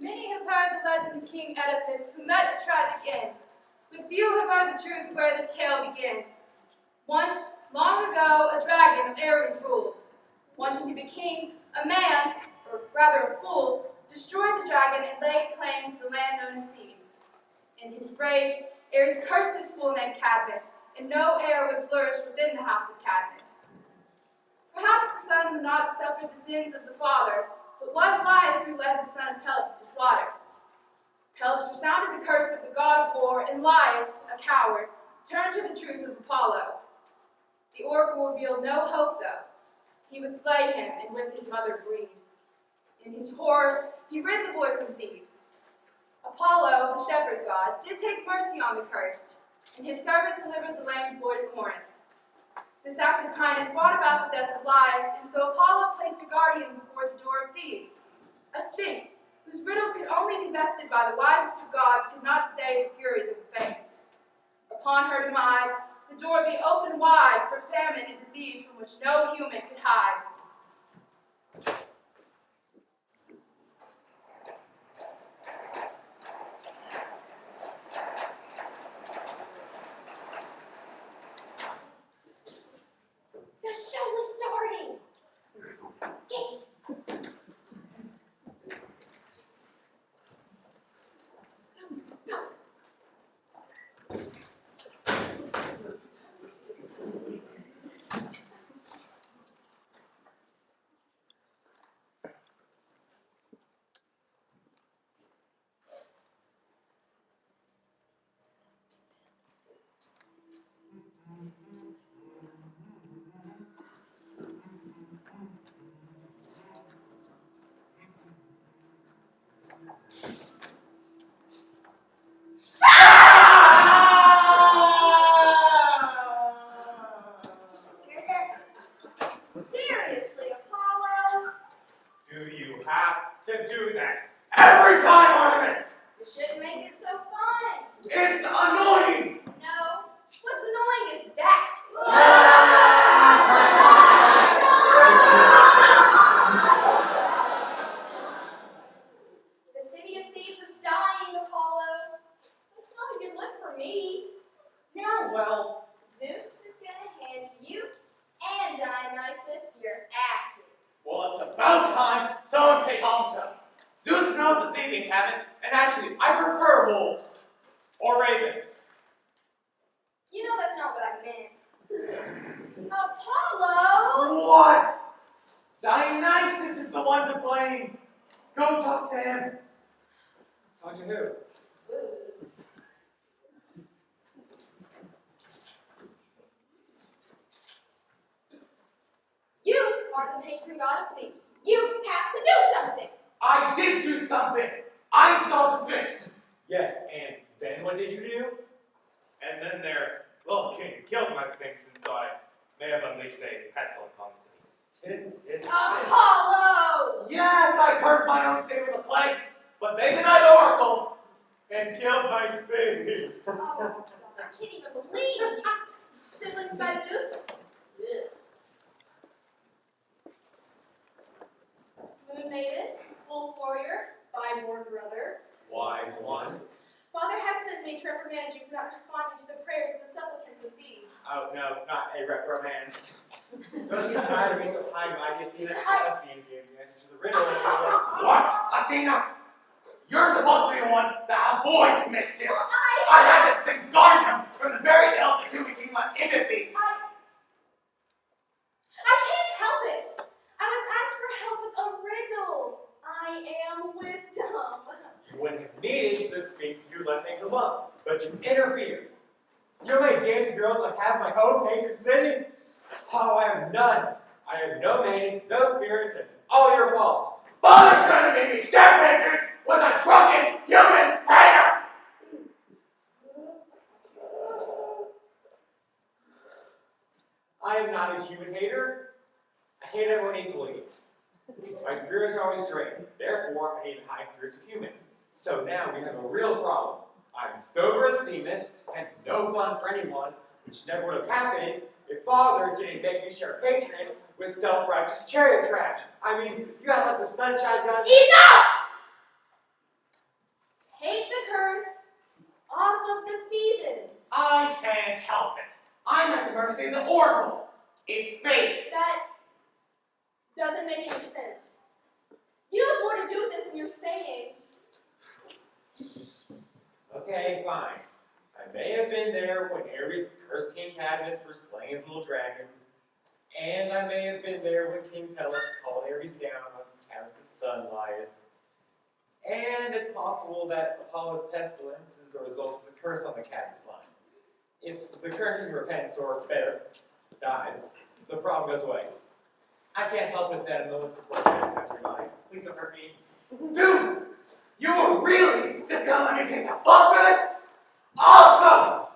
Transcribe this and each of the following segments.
Many have heard the legend of King Oedipus, who met a tragic end, but few have heard the truth of where this tale begins. Once, long ago, a dragon of Ares ruled. Wanting to be king, a man, or rather a fool, destroyed the dragon and laid claim to the land known as Thebes. In his rage, Ares cursed this fool named Cadmus, and no heir would flourish within the house of Cadmus. Perhaps the son would not have suffered the sins of the father, but was Laius who led the son of Pelops to slaughter. Pelops resounded the curse of the god of war, and Laius, a coward, turned to the truth of Apollo. The oracle revealed no hope, though. He would slay him and with his mother breed. In his horror, he rid the boy from Thebes. Apollo, the shepherd god, did take mercy on the cursed, and his servant delivered the lame boy to Corinth. This act of kindness brought about the death of Laius, and so Apollo placed a guardian before the door of Thebes. A sphinx, whose riddles could only be bested by the wisest of gods, could not stay the furies of the fates. Upon her demise, the door would be opened wide for famine and disease from which no human could hide. The show is starting! Kate! Seriously, Apollo? Do you have to do that every time, Artemis? You shouldn't make it so fun. It's annoying! No, what's annoying is that. The city of Thebes is dying, Apollo. It's not a good look for me. Yeah, well, Zeus is gonna hand you and Dionysus your asses. well, it's about time someone paid homage to us. Zeus knows the Thebans haven't, and actually, I prefer wolves. Or ravens. You know that's not what I meant. Apollo! What? Dionysus is the one to blame. Go talk to him. Talk to who? You are the patron god of Thebes. You have to do something. I did do something. I installed the Sphinx. Yes, and then what did you do? And then their little king killed my Sphinx, and so I may have unleashed a pestilence on the city. Apollo! Yes, I cursed my own city with a plague, but they denied the oracle and killed my Sphinx. Oh, I can't even believe you. Siblings by Zeus? Moon Maiden, Wolf Warrior, Byborn Brother. Wise one. Father has sent me to reprimand you for not responding to the prayers of the supplicants of Thebes. Oh, no, not a reprimand. Don't get tired of being so high and mighty, Athena. Athena gave the answer to the riddle. What? Athena? You're supposed to be the one that avoids mischief. Well, I had this thing guard him from the very ills that human king let into Thebes. I can't help it. I was asked for help with a riddle. I am wisdom. You wouldn't have needed the Sphinx if you let things alone, but you interfered. You made dancing girls like have my own patron city? Oh, I have none. I have no maidens, no spirits, it's all your fault. Father's trying to make me share patron with a drunken human hater. I am not a human hater. I hate everyone equally. My spirits are always drained. Therefore, I need the high spirits of humans. So now we have a real problem. I'm sober as Themis, hence no fun for anyone, which never would have happened if Father didn't make me share patronage with self-righteous chariot trash. I mean, you act like the sun shines on. Enough! I'm at the mercy of the Oracle. It's fate. That doesn't make any sense. You have more to do with this than you're saying. Okay, fine. I may have been there when Ares cursed King Cadmus for slaying his little dragon, and I may have been there when King Pelops called Ares down on Cadmus' son Laius. And it's possible that Apollo's pestilence is the result of the curse on the Cadmus line. If the current king repents, or better, dies, the problem goes away. I can't help it that a moment's support after mine. Please don't hurt me. Dude, you were really just gonna let me take the bulk of this? Awesome!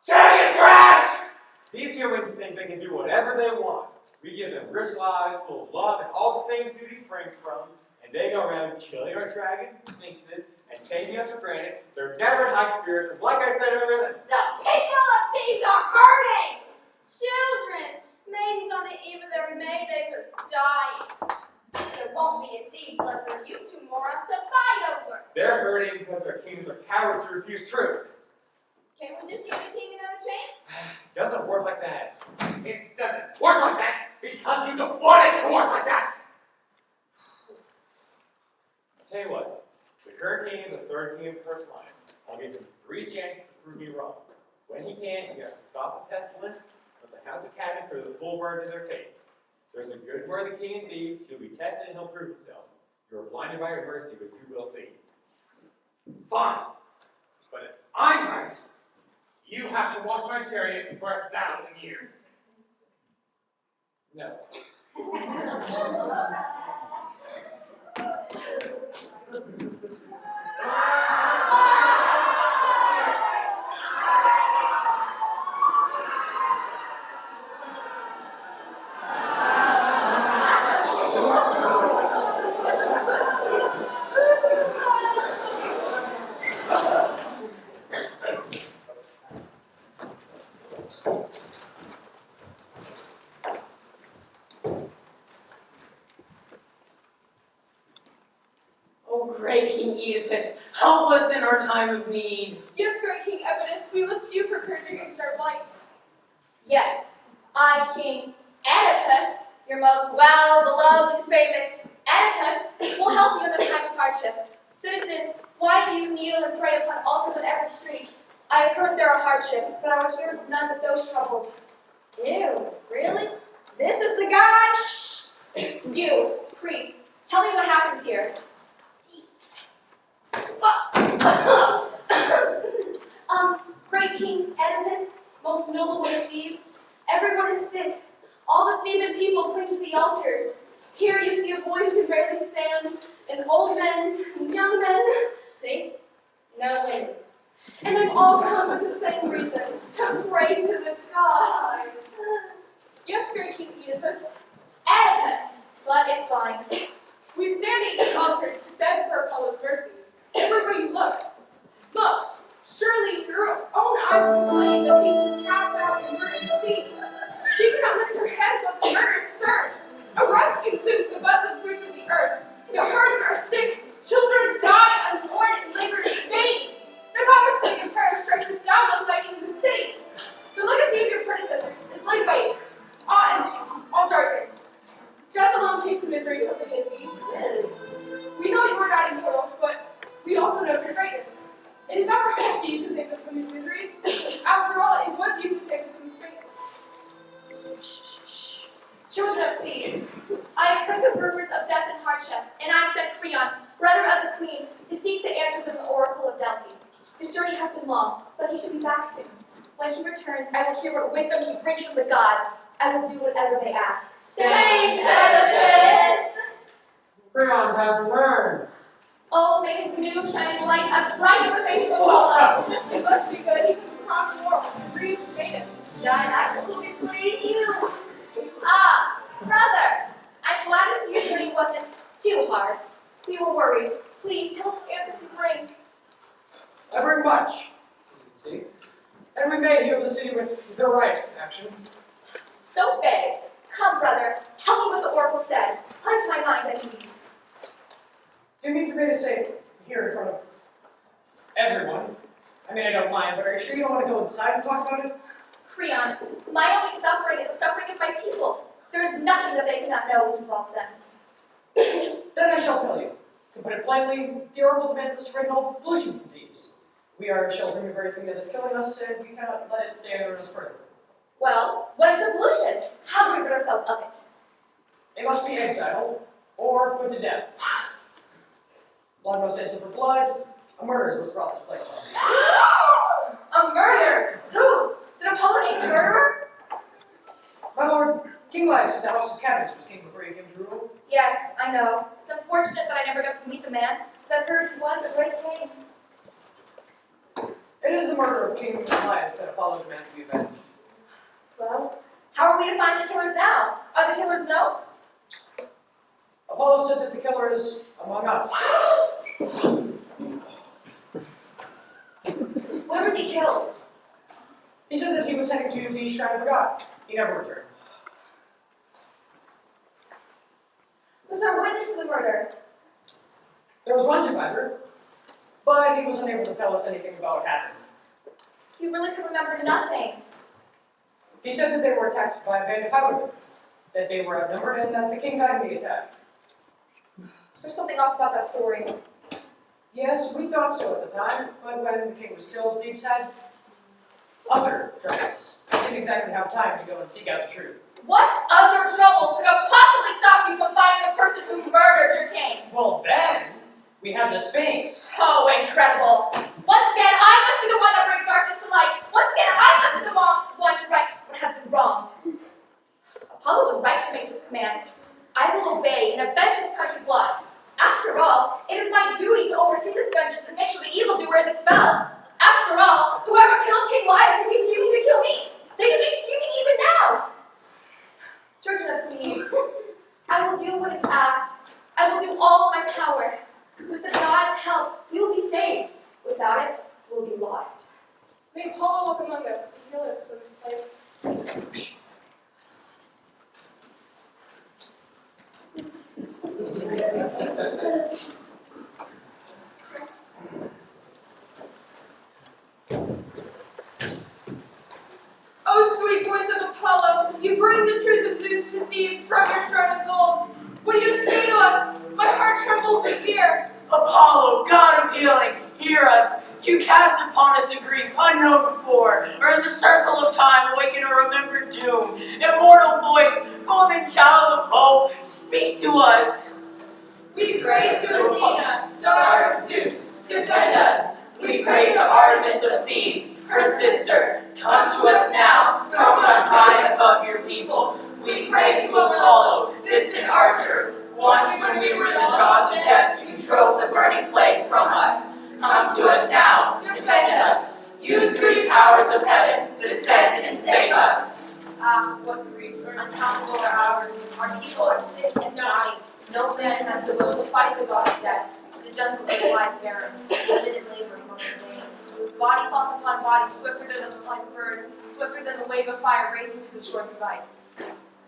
Chariot trash! These humans think they can do whatever they want. We give them rich lives full of love and all the things beauty springs from, and they go around killing our dragons and sphinxes and taking us for granted. They're never in high spirits, and like I said earlier, The people of thieves are hurting! Children, maidens on the eve of their May days are dying. There won't be any thieves left for you two morons to fight over. they're hurting because their kings are cowards who refuse truth. Can't we just give the king another chance? It doesn't work like that. It doesn't work like that because you don't want it to work like that. I'll tell you what, the current king is the third king of the first line. I'll give him 3 chances to prove me wrong. When he can't, you have to stop the pestilence, let the house of Cadmus bear the full burden of their fate. There's a good and worthy king in thieves. He'll be tested and he'll prove himself. You are blinded by your mercy, but you will see. Fine. But if I'm right, you have to watch my chariot for 1,000 years. No. O great King Oedipus, help us in our time of need. Yes, great King Oedipus, we look to you for courage against our plights. Yes, I, King Oedipus, your most well-beloved and famous Oedipus, will help you in this time of hardship. Citizens, why do you kneel and pray upon altars on every street? I have heard there are hardships, but I will hear of none but those troubled. Ew, really? This is the god? Shh! You, priest, tell me what happens here. Great King Oedipus, most noble one of thieves, everyone is sick. All the Theban people cling to the altars. Here you see a boy who can barely stand, and old men, and young men. See? No women. And they've all come for the same reason, to pray to the gods. Yes, great King Oedipus. Oedipus, but it's fine. We stand at each altar to beg for Apollo's mercy. Everywhere you look, look. Surely your own eyes will tell you that Venus is cast out in the murderous sea. She cannot lift her head above the murderous surge. A rust consumes the buds and fruits of the earth. The herds are sick. Children die unborn and labor in vain. The God of King Empire strikes us down like lightning in the city. The legacy of your predecessors is laid waste, all empty, all darkened. Death alone keeps misery open in these. We know you are not immortal, but we also know your greatness. It is our hope that you can save us from these miseries. After all, it was you who saved us from these greatness. Children of thieves, I have heard the rumors of death and hardship, and I have sent Creon, brother of the queen, to seek the answers of the oracle of Delphi. His journey hath been long, but he should be back soon. When he returns, I will hear what wisdom he brings from the gods. I will do whatever they ask. Thanks, Oedipus! Creon has returned. Oh, may his new shining light as bright as the face of Apollo. It must be good he comes across the world and breathes maidens. Dionysus will be pleased. Ah, brother, I'm glad to see your journey wasn't too hard. We were worried. Please tell us what answers you bring. I bring much, see, and we may heal the city with the right action. So vague. Come, brother, tell me what the oracle said. Put my mind at ease. Do you mean for me to say here in front of everyone? I mean, I don't mind, but are you sure you don't want to go inside and talk about it? Creon, my only suffering is the suffering of my people. There is nothing that they cannot know which involves them. Then I shall tell you. To put it plainly, the Oracle demands us to bring no pollution from these. We are sheltering the very thing that is killing us, and we cannot let it stay under us further. Well, what is the pollution? How do we rid ourselves of it? They must be exiled, or put to death. Blood must answer for blood. A murder is what's brought this plague upon thee. A murder? Whose? Did Apollo name the murderer? My lord, King Laius of the House of Cadmus was king before he came to rule. Yes, I know. It's unfortunate that I never got to meet the man, because I've heard he was a great king. It is the murder of King Laius that Apollo demands to be avenged. Well, how are we to find the killers now? Are the killers known? Apollo said that the killer is among us. Where was he killed? He said that he was heading to the Shrine of the God. He never returned. Was there a witness to the murder? There was one survivor, but he was unable to tell us anything about what happened. He really could remember nothing. He said that they were attacked by a band of highwaymen, that they were outnumbered, and that the king died in the attack. There's something off about that story. Yes, we thought so at the time, but when the king was killed, Thebes had other troubles. We didn't exactly have time to go and seek out the truth. What other troubles could have possibly stopped you from finding the person who murdered your king? Well, then, we have the Sphinx. Oh, incredible. Once again, I must be the one that brings darkness to light. Once again, I must be the one to right what has been wronged. Apollo was right to make this command. I will obey and avenge this country's loss. After all, it is my duty to oversee this vengeance and make sure the evildoer is expelled. After all, whoever killed King Laius could be scheming to kill me. They could be scheming even now. Children of Thebes, I will do what is asked. I will do all my power. With the gods' help, we will be saved. Without it, we will be lost. May Apollo walk among us and heal us from this plague. Oh, sweet voice of Apollo, you bring the truth of Zeus to Thebes from your throne of gold. What do you say to us? My heart trembles with fear. Apollo, god of healing, hear us. You cast upon us a grief unknown before, or in the circle of time awaken a remembered doom. Immortal voice, golden child of hope, speak to us. We pray to Athena, daughter of Zeus, defend us. We pray to Artemis of Thebes, her sister. Come to us now, throned on high above your people. We pray to Apollo, distant archer. Once when we were in the jaws of death, you drove the burning plague from us. Come to us now, defend us. You three powers of heaven, descend and save us. Ah, what griefs, uncountable are ours. Our people are sick and dying. No man has the will to fight the god of death. The gentle earth lies barren, limited labor among the vain. Body falls upon body, swifter than the flying birds, swifter than the wave of fire racing to the shores of ice.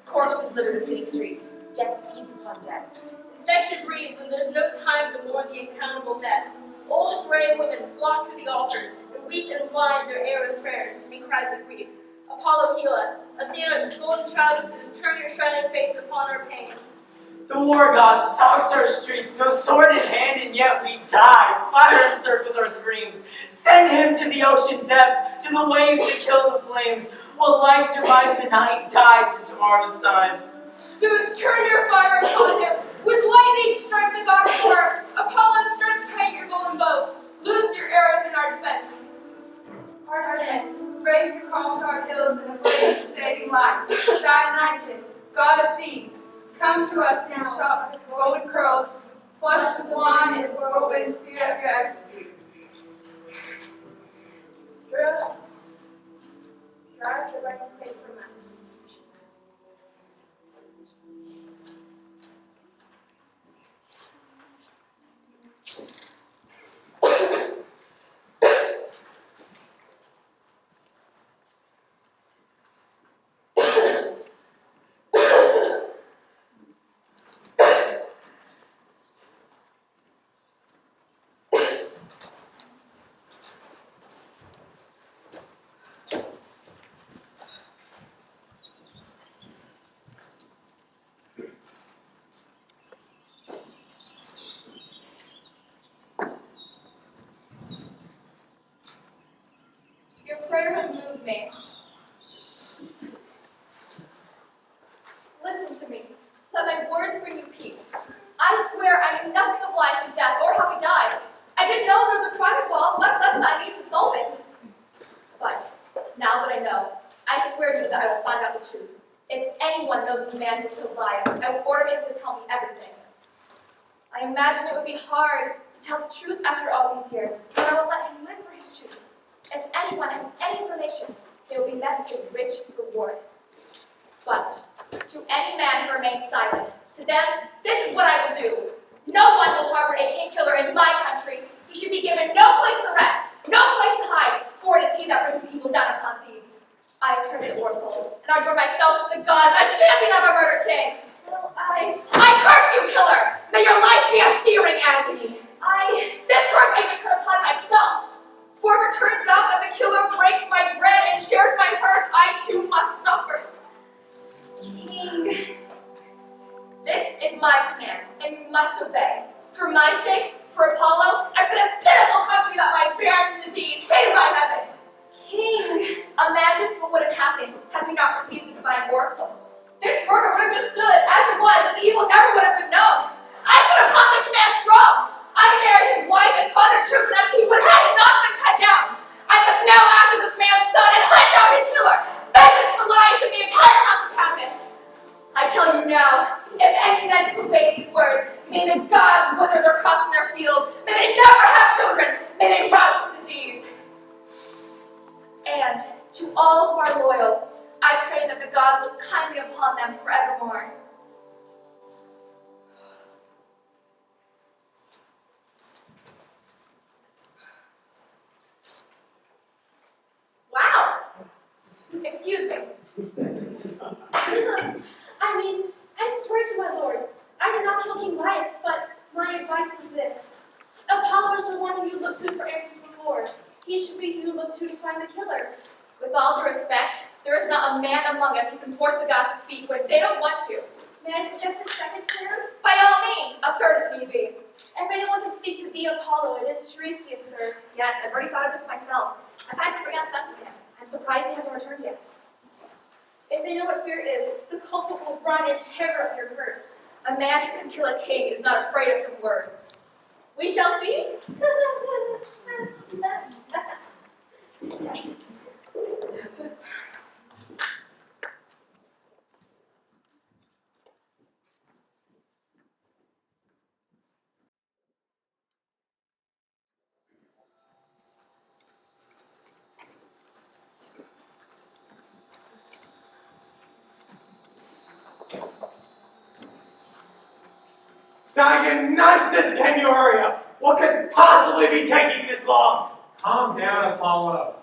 Corpses litter the city streets. Death feeds upon death. Infection breeds, and there's no time to mourn the accountable death. Old gray women flock to the altars and weep and blind their arid prayers and cries of grief. Apollo, heal us. Athena, the golden child of Zeus, turn your shining face upon our pain. The war god stalks our streets, no sword in hand, and yet we die. Fire encircles our screams. Send him to the ocean depths, to the waves that kill the flames. While life survives the night, dies in tomorrow's sun. Zeus, turn your fire upon him. With lightning strike the god of war. Apollo, stretch tight your golden bow. Loose your arrows in our defense. Artemis, raise across our hills in a blaze of saving light. Dionysus, god of Thebes, come to us in your shop with golden curls, flushed with wine and whirlwind spirit of your ecstasy. Drive the right place from us. prayer has moved me. Listen to me. Let my words bring you peace. I swear I knew nothing of Elias' death or how he died. I didn't know there was a crime involved, much less that I needed to solve it. But now that I know, I swear to you that I will find out the truth. If anyone knows the man who killed Elias, I will order him to tell me everything. I imagine it would be hard to tell the truth after all these years, but I will let him live for his truth. If anyone has any information, they will be met with a rich reward. But to any man who remains silent, to them, this is what I will do. No one will harbor a king killer in my country. He should be given no place to rest, no place to hide, for it is he that brings evil down upon thieves. I have heard the oracle, and I join myself with the gods as champion of a murder king. Well, I curse you, killer! May your life be a searing agony. This curse may be turned upon myself. For if it turns out that the killer breaks my bread and shares my hurt, I too must suffer. King, this is my command, and you must obey. For my sake, for Apollo, and for this pitiful country that lies barren from disease, hated by heaven. King, imagine what would have happened had we not received the divine oracle. This murder would have just stood as it was, and the evil never would have been known. I should have caught this man's throne. I married his wife and fathered children as he would had it not been cut down. I must now act as this man's son and hunt down his killer. Vengeance for lies in the entire house of Cadmus. I tell you now, if any men disobey these words, may the gods wither their crops in their fields. May they never have children. May they rot with disease. And to all who are loyal, I pray that the gods look kindly upon them forevermore. Wow! Excuse me. I swear to my lord, I did not kill King Bias, but my advice is this. Apollo is the one who you looked to for answers before. He should be who you look to find the killer. With all due respect, there is not a man among us who can force the gods to speak when they don't want to. May I suggest a second prayer? By all means, a third if need be. If anyone can speak to thee, Apollo, it is Tiresias, sir. Yes, I've already thought of this myself. I've had to bring out something him. I'm surprised he hasn't returned yet. If they know what fear is, the culprit will run in terror of your curse. A man who can kill a king is not afraid of some words. We shall see. Dionysus, can you hurry up? What could possibly be taking this long? Calm down, Apollo.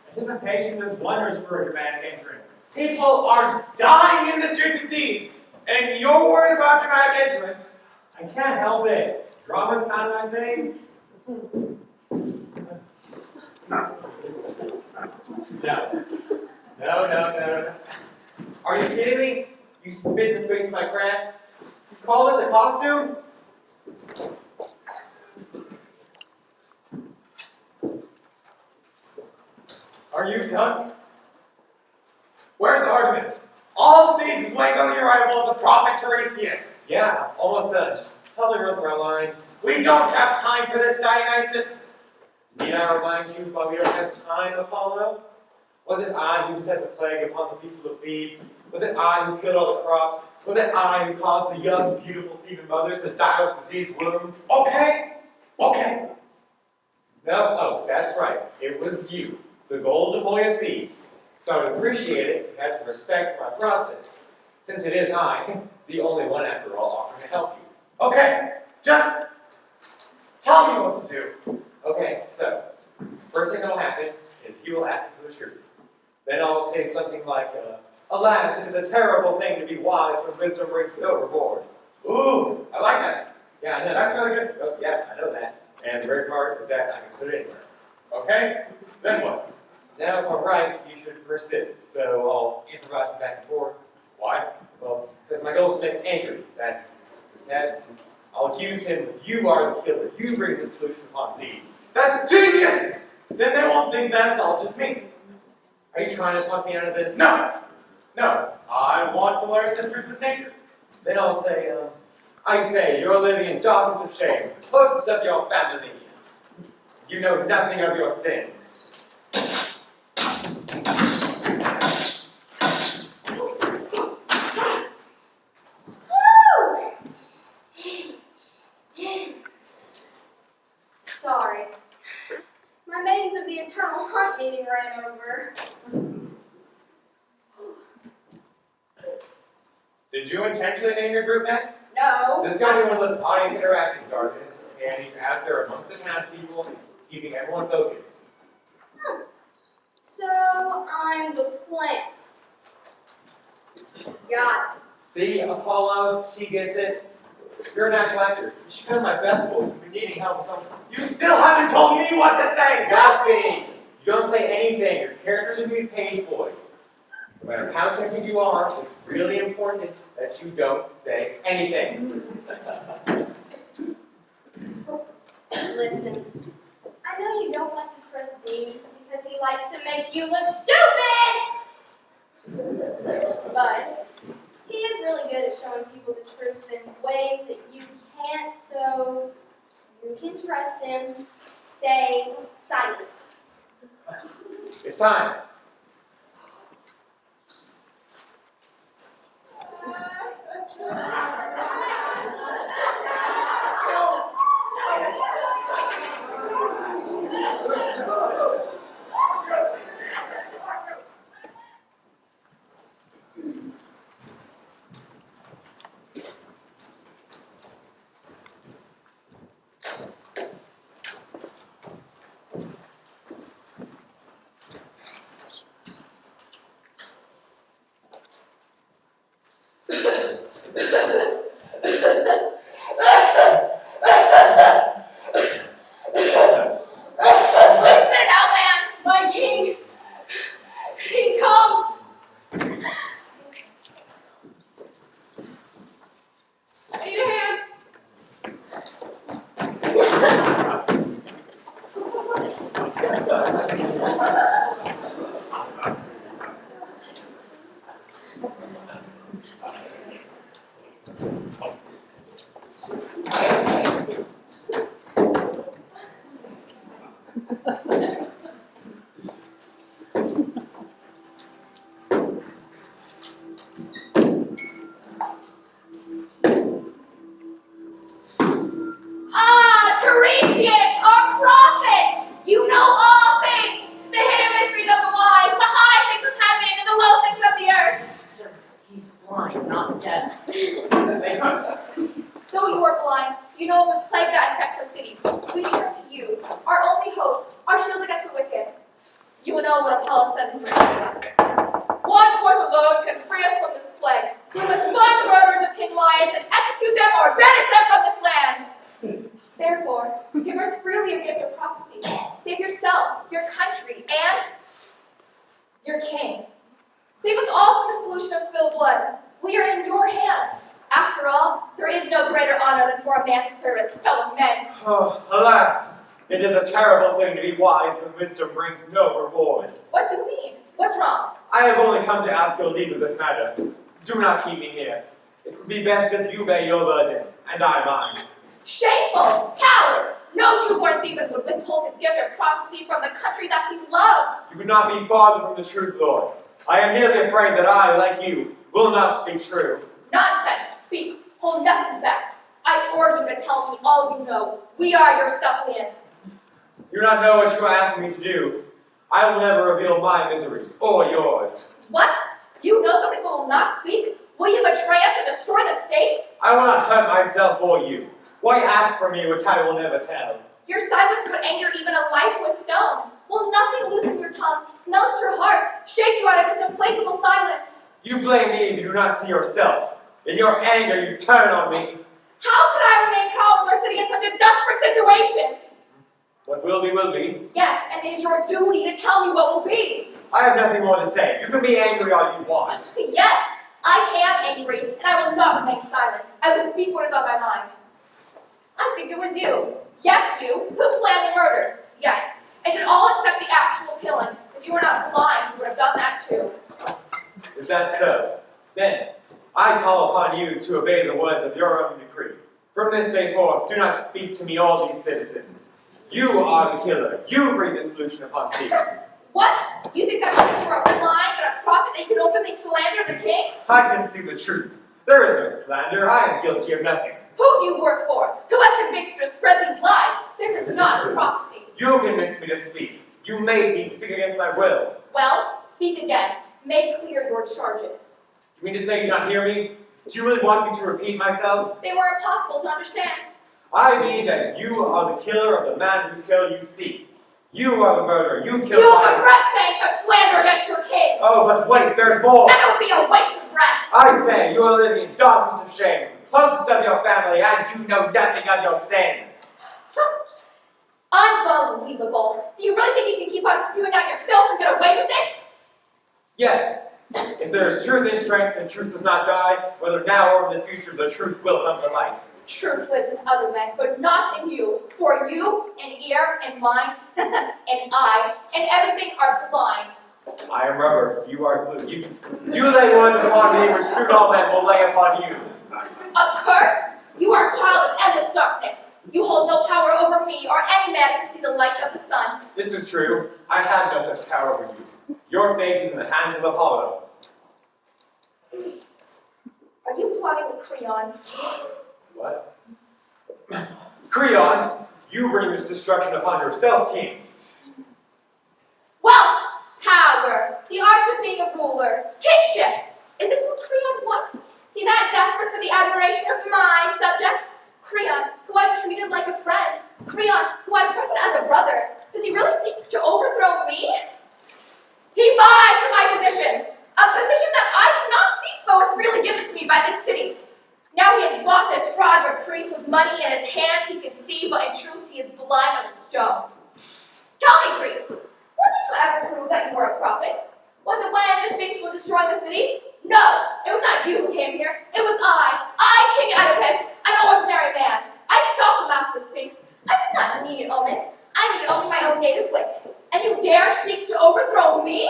Anticipation does wonders for a dramatic entrance. People are dying in the streets of Thebes, and you're worried about dramatic entrance. I can't help it. Drama's kind of my thing. No. Are you kidding me? You spit in the face of my craft? You call this a costume? Are you done? Where's Artemis? All Thebes is waiting on the arrival of the prophet Tiresias. Yeah, almost done. Just help me run through our lines. We don't have time for this, Dionysus. Need I remind you why we don't have time, Apollo? Was it I who set the plague upon the people of Thebes? Was it I who killed all the crops? Was it I who caused the young, beautiful Theban mothers to die with diseased wombs? Okay. No, oh, that's right. It was you, the golden boy of Thebes. So I would appreciate it if you had some respect for my process, since it is I, the only one after all, offering to help you. Okay, just tell me what to do. Okay, so, first thing that'll happen is you will ask me for the truth. Then I'll say something like, alas, it is a terrible thing to be wise when wisdom brings no reward. Ooh, I like that. Yeah, I know. That's really good. Oh, yeah, I know that. And the great part is that I can put it anywhere. Okay, then what? Now, if I'm right, you should persist. So I'll improvise it back and forth. Why? Well, because my goal is to make angry. That's the test. I'll accuse him of you are the killer. You bring this pollution upon Thebes. That's genius! Then they won't think that it's all just me. Are you trying to talk me out of this? No! No, I want to learn the truth of nature. Then I'll say, I say, you're living in darkness of shame, the closest of your family. You know nothing of your sin. Sorry. My maidens of the Eternal Hunt meeting ran over. Did you intentionally name your group that? No. This is going to be one of those audience interaction sergeants, and he's out there amongst the townspeople, keeping everyone focused. So I'm the plant. Got it. See, Apollo, she gets it. You're a natural actor. You should come to my festivals if you're needing help with something. You still haven't told me what to say! Nothing! You don't say anything. Your character should be page boy. No matter how technical you are, it's really important that you don't say anything. Listen, I know you don't like to trust Davey because he likes to make you look stupid! But he is really good at showing people the truth in ways that you can't, so you can trust him. Stay silent. It's time. Though you are blind, you know of this plague that infects our city. We turn to you, our only hope, our shield against the wicked. You will know what Apollo said in his us. One course alone can free us from this plague. We must find the murderers of King Laius and execute them or banish them from this land. Therefore, give us freely a gift of prophecy. Save yourself, your country, and your king. Save us all from this pollution of spilled blood. We are in your hands. After all, there is no greater honor than for a man to serve his fellow men. Oh, alas, it is a terrible thing to be wise when wisdom brings no reward. What do you mean? What's wrong? I have only come to ask your leave of this matter. Do not keep me here. It would be best if you bear your burden, and I mine. Shameful! Coward! No true-born Theban would withhold his gift of prophecy from the country that he loves. You could not be farther from the truth, Lord. I am merely afraid that I, like you, will not speak true. Nonsense! Speak! Hold nothing back. I order you to tell me all you know. We are your suppliants. You do not know what you are asking me to do. I will never reveal my miseries, or yours. What? You know some people will not speak? Will you betray us and destroy the state? I will not hurt myself or you. Why ask for me which I will never tell? Your silence would anger even a lifeless stone. Will nothing loosen your tongue, melt your heart, shake you out of this implacable silence? You blame me and you do not see yourself. In your anger, you turn on me. How could I remain calm when we're sitting in such a desperate situation? What will be, will be. Yes, and it is your duty to tell me what will be. I have nothing more to say. You can be angry all you want. Yes, I am angry, and I will not remain silent. I will speak what is on my mind. I think it was you. Yes, you, who planned the murder. Yes, and did all except the actual killing. If you were not blind, you would have done that so? Then, I call upon you to obey the words of your own decree. From this day forth, do not speak to me, all these citizens. You are the killer. You bring this pollution upon Thebes. What? You think that you are a blind and a prophet that you can openly slander the king? I can see the truth. There is no slander. I am guilty of nothing. Who do you work for? Who has convicted you to spread these lies? This is not a prophecy. You convinced me to speak. You made me speak against my will. Well, speak again. Make clear your charges. You mean to say you do not hear me? Do you really want me to repeat myself? They were impossible to understand. I mean that you are the killer of the man whose kill you seek. You are the murderer. You killed You will my... regret saying such slander against your king. Oh, but wait, there's more. And it would be a waste of breath. I say, you are living in darkness of shame, closest of your family, and you know nothing of your sin. Unbelievable. Do you really think you can keep on spewing out your filth and get away with it? Yes, if there is truth in strength and truth does not die, whether now or in the future, the truth will come to light. Truth lives in other men, but not in you. For you, and ear, and mind, and eye, and everything are blind. I am rubber, you are glue. You lay words upon me, which soon all men will lay upon you. A curse? You are a child of endless darkness. You hold no power over me or any man who can see the light of the sun. This is true. I have no such power over you. Your fate is in the hands of Apollo. Are you plotting with Creon? What? Creon, you bring this destruction upon yourself, king. Wealth, power, the art of being a ruler, kingship. Is this what Creon wants? See that desperate for the admiration of my subjects? Creon, who I've treated like a friend. Creon, who I've trusted as a brother. Does he really seek to overthrow me? He buys for my position. A position that I cannot seek, but was freely given to me by this city. Now he has bought this fraud priest with money in his hands he can see, but in truth he is blind as a stone. Tell me, priest, when did you ever prove that you were a prophet? Was it when the Sphinx was destroying the city? No, it was not you who came here. It was I, King Oedipus, an ordinary man. I stopped the mouth of the Sphinx. I did not need omens. I needed only my own native wit. And you dare seek to overthrow me?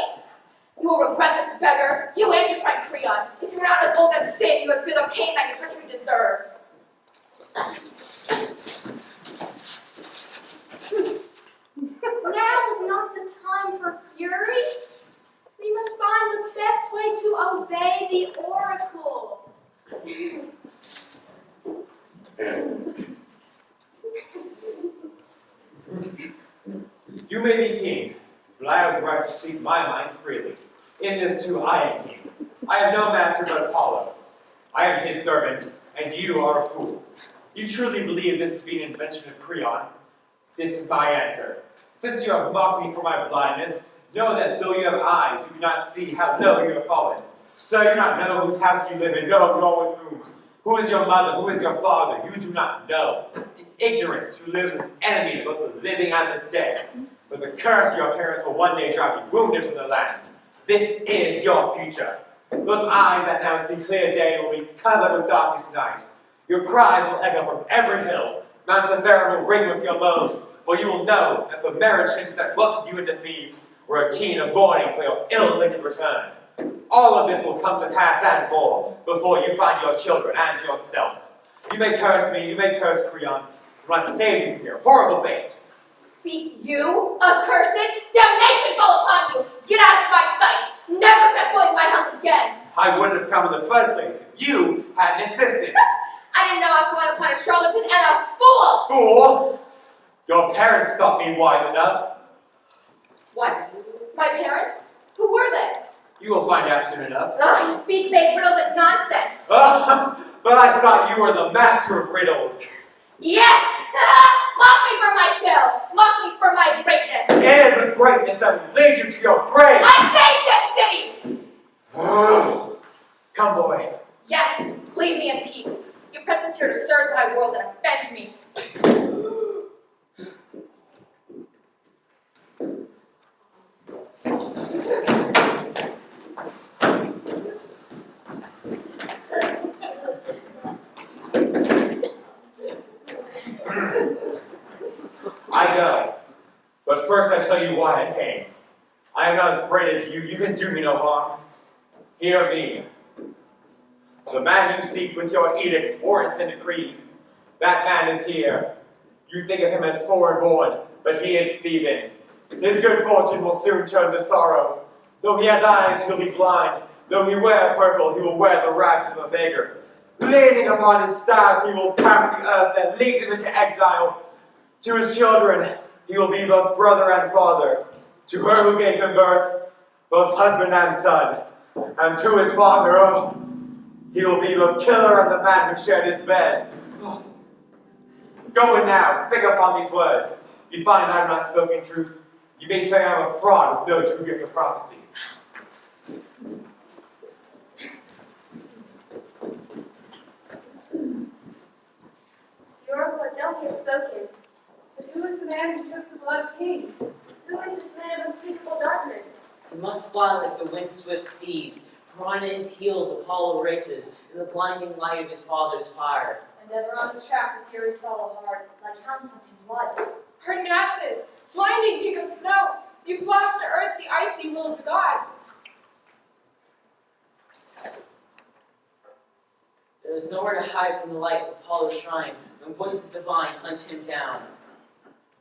You will regret this, beggar. You and your friend Creon. If you were not as old as sin, you would feel the pain that your treachery deserves. Now is not the time for fury. We must find the best way to obey the oracle. You may be king, but I have the right to speak my mind freely. In this too I am king. I have no master but Apollo. I am his servant, and you are a fool. You truly believe this to be an invention of Creon? This is my answer. Since you have mocked me for my blindness, know that though you have eyes, you do not see how low you have fallen. So you do not know whose house you live in, no, nor with whom. Who is your mother? Who is your father? You do not know. In ignorance, you live as an enemy to both the living and the dead. With the curse, your parents will one day drive you wounded from the land. This is your future. Those eyes that now see clear day will be covered with darkest night. Your cries will echo from every hill. Mount Cithaeron will ring with your moans, for you will know that the Merochins that welcomed you into Thebes were a keen of mourning for your ill-fated return. All of this will come to pass and more before you find your children and yourself. You may curse me, you may curse Creon, but not save you from your horrible fate. Speak you of curses? Damnation fall upon you! Get out of my sight! Never set foot in my house again! I wouldn't have come in the first place if you hadn't insisted. I didn't know I was going upon a charlatan and a fool! Fool! Your parents thought me wise enough. What? My parents? Who were they? You will find out soon enough. Ugh, you speak vague riddles and nonsense. But I thought you were the master of riddles. Yes! Mock me for my skill! Mock me for my greatness! It is the greatness that will lead you to your grave. I saved this city! Come, boy. Yes, leave me in peace. Your presence here disturbs my world and offends me. I go. But first I tell you why I came. I am not afraid of you. You can do me no harm. Hear me. The man you seek with your edicts, warrants, and decrees, that man is here. You think of him as foreign-born, but he is Stephen. His good fortune will soon turn to sorrow. Though he has eyes, he'll be blind. Though he wear purple, he will wear the rags of a beggar. Leaning upon his staff, he will tap the earth that leads him into exile. To his children, he will be both brother and father. To her who gave him birth, both husband and son. And to his father, oh, he will be both killer and the man who shared his bed. Go in now, think upon these words. If you find I have not spoken truth, you may say I am a fraud with no true gift of prophecy. The oracle at Delphi has spoken. But who is the man who took the blood of kings? Who is this man of unspeakable darkness? He must fly like the wind-swift steeds, for on his heels Apollo races in the blinding light of his father's fire. And ever on his track the Furies follow hard, like hounds into blood. Parnassus, blinding peak of snow, you flash to earth the icy will of the gods. There is nowhere to hide from the light of Apollo's shrine, when voices divine hunt him down.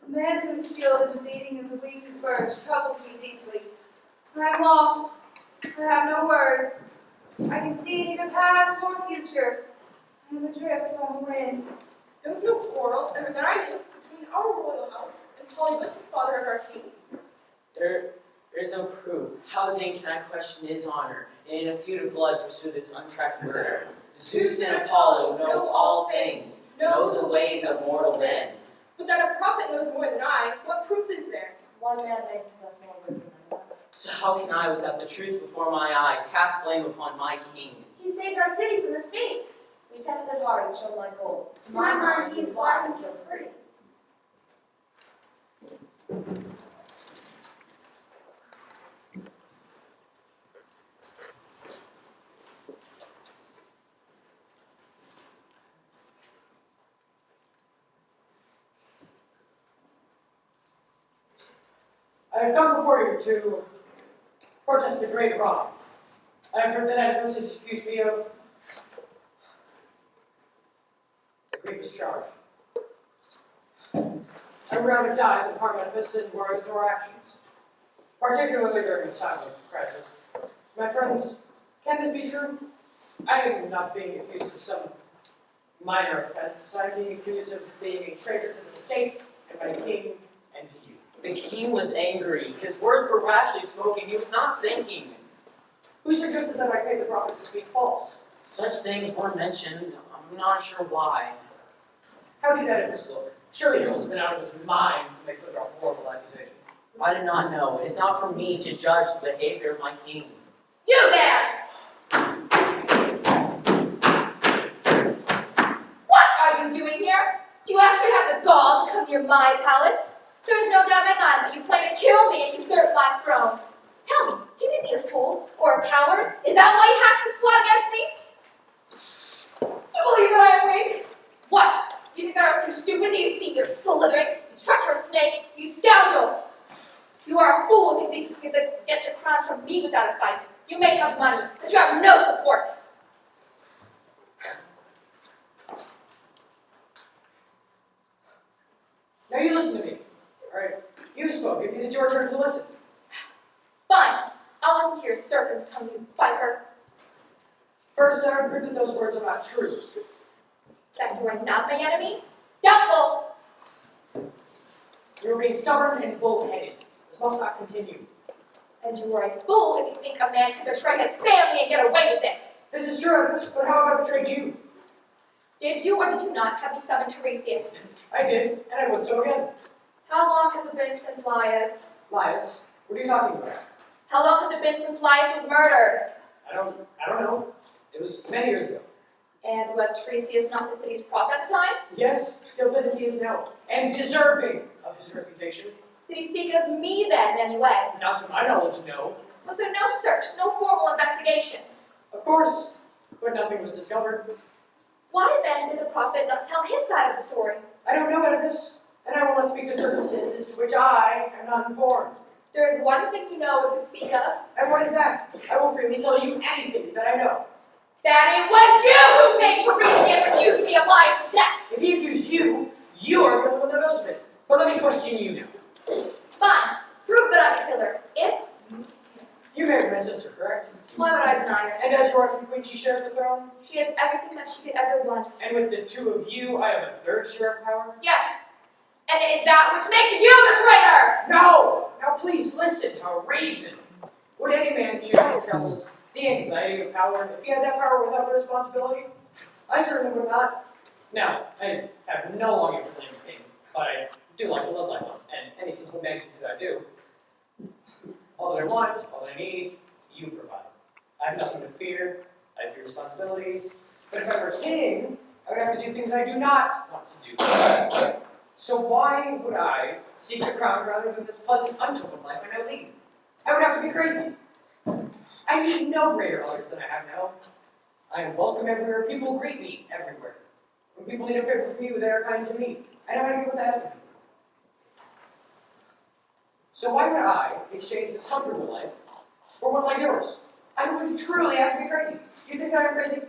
A man who is skilled in the beating of the wings of birds troubles me deeply. I am lost. I have no words. I can see neither past nor future. I am adrift on the wind. There was no quarrel, ever that I knew, between our royal house and Oedipus, father of our king. There is no proof. How then can I question his honor, and in a feud of blood pursue this untracked murder? Zeus and Apollo know all things, know the ways of mortal men. But that a prophet knows more than I, what proof is there? One man may possess more wisdom than another. So how can I, without the truth before my eyes, cast blame upon my king? He saved our city from the Sphinx. We tested hard and showed like gold. To my mind, he is wise and free. I have come before you to protest the great wrong. I have heard that Oedipus has accused me of a grievous charge. I would rather die than harm Oedipus in words or actions, particularly during this time of crisis. My friends, can this be true? I am not being accused of some minor offense. I am being accused of being a traitor to the state and my king and to you. The king was angry. His words were rashly spoken. He was not thinking. Who suggested that I paid the prophet to speak false? Such things were mentioned. I'm not sure why. How did Oedipus look? Surely he must have been out of his mind to make such a horrible accusation. I do not know. It is not for me to judge the behavior of my king. You there! What are you doing here? Do you actually have the gall to come near my palace? There is no doubt in my mind that you plan to kill me and usurp my throne. Tell me, do you think me a fool or a coward? Is that why you hatched this plot against me? You believe that I am weak? What? You think that I was too stupid to see your slithering, you treacherous snake, you scoundrel? You are a fool if you think you can get the crown from me without a fight. You may have money, but you have no support. Now you listen to me. Alright, you spoke. It is your turn to listen. Fine, I'll listen to your serpent's tongue, you viper. First, I heard that those words are not true. That you are not my enemy? Doubtful. You are being stubborn and bull-headed. This must not continue. And you are a fool if you think a man can betray his family and get away with it. This is true, Oedipus, but how have I betrayed you? Did you or did you not have me summon Tiresias? I did, and I would so again. How long has it been since Laius? Laius, what are you talking about? How long has it been since Laius was murdered? I don't know. It was many years ago. And was Tiresias not the city's prophet at the time? Yes, skilled as he is now, and deserving of his reputation. Did he speak of me then in any way? Not to my knowledge, no. Was there no search, no formal investigation? Of course, but nothing was discovered. Why then did the prophet not tell his side of the story? I don't know, Oedipus, and I will not speak to circumstances to which I am not informed. There is one thing you know and can speak of. And what is that? I will freely tell you anything that I know. That it was you who made Teresa accuse me of Elias' death. If he accused you, you are the only one that knows of it. But let me question you now. Fine. Prove that I'm the killer. If, You married my sister, correct? why would I deny it? And as your wife and queen, she shares the throne? She has everything that she could ever want. And with the two of you, I have a third share of power? Yes. And it is that which makes you the traitor. No! Now please listen to reason. Would any man choose the troubles, the anxiety of power, if he had that power without the responsibility? I certainly would not. Now, I have no longer claim to king, but I do like to live like one, and any sensible man can say that I do. All that I want, all that I need, you provide. I have nothing to fear, I have few responsibilities, but if I were king, I would have to do things I do not want to do. So why would I seek the crown rather than this pleasant, untroubled life I now lead? I would have to be crazy. I need no greater honors than I have now. I am welcome everywhere. People greet me everywhere. When people need a favor from you, they are kind to me. I know how to get what they ask me. So why would I exchange this comfortable life for one like yours? I would truly have to be crazy. You think I am crazy?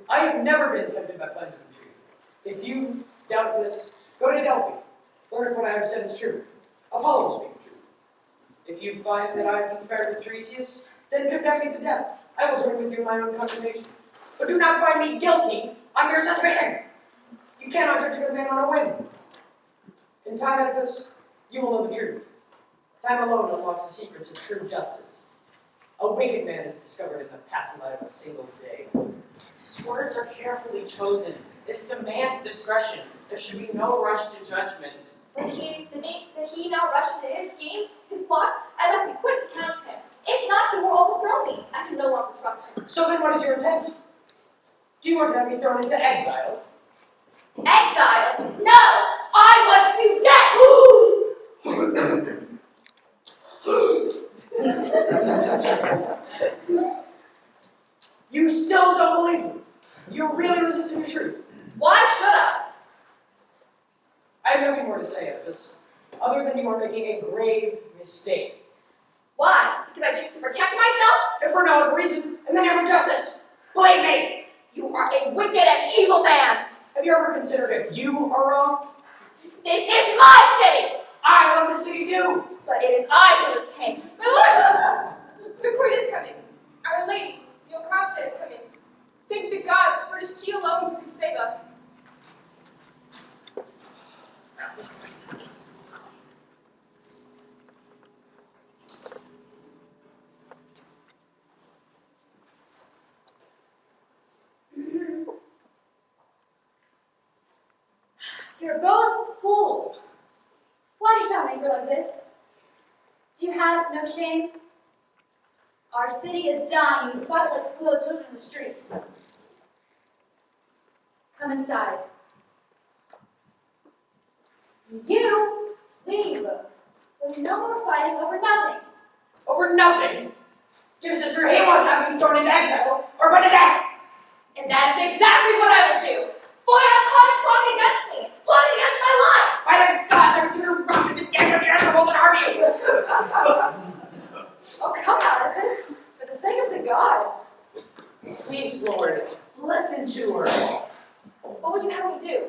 I have never been tempted by plans of intrigue. If you doubt this, go to Delphi. Learn if what I have said is true. Apollo will speak the truth. If you find that I have conspired with Tiresias, then condemn me to death. I will join with you in my own condemnation. But do not find me guilty on your suspicion. You cannot judge a good man on a whim. In time, Oedipus, you will know the truth. Time alone unlocks the secrets of true justice. A wicked man is discovered in the passing light of a single day. His words are carefully chosen. This demands discretion. There should be no rush to judgment. Did he now rush into his schemes, his plots? I must be quick to counter him. If not, he will overthrow me. I can no longer trust him. So then what is your intent? Do you want to have me thrown into exile? Exile? No! I want you dead! You still don't believe me. You're really resisting the truth. Why should I? I have nothing more to say, Oedipus, other than you are making a grave mistake. Why? Because I choose to protect myself? If for no other reason, in the name of justice, believe me! You are a wicked and evil man! Have you ever considered if you are wrong? This is my city! I love the city too! But it is I who is king. My lord! The queen is coming. Our lady, Yocasta, is coming. Thank the gods, for it is she alone who can save us. You're both fools. Why do you dominate her like this? Do you have no shame? Our city is dying, and you fight like spoiled children in the streets. Come inside. You leave. There's no more fighting over nothing. Over nothing? Your sister, he wants to have me thrown into exile, or put to death! And that is exactly what I will do. For you have plotting against me, plotting against my life. By the gods, I would sooner run to the death of the honorable than harm you! Oh, come on, Oedipus. For the sake of the gods. Please, Lord, listen to her. What would you have me do?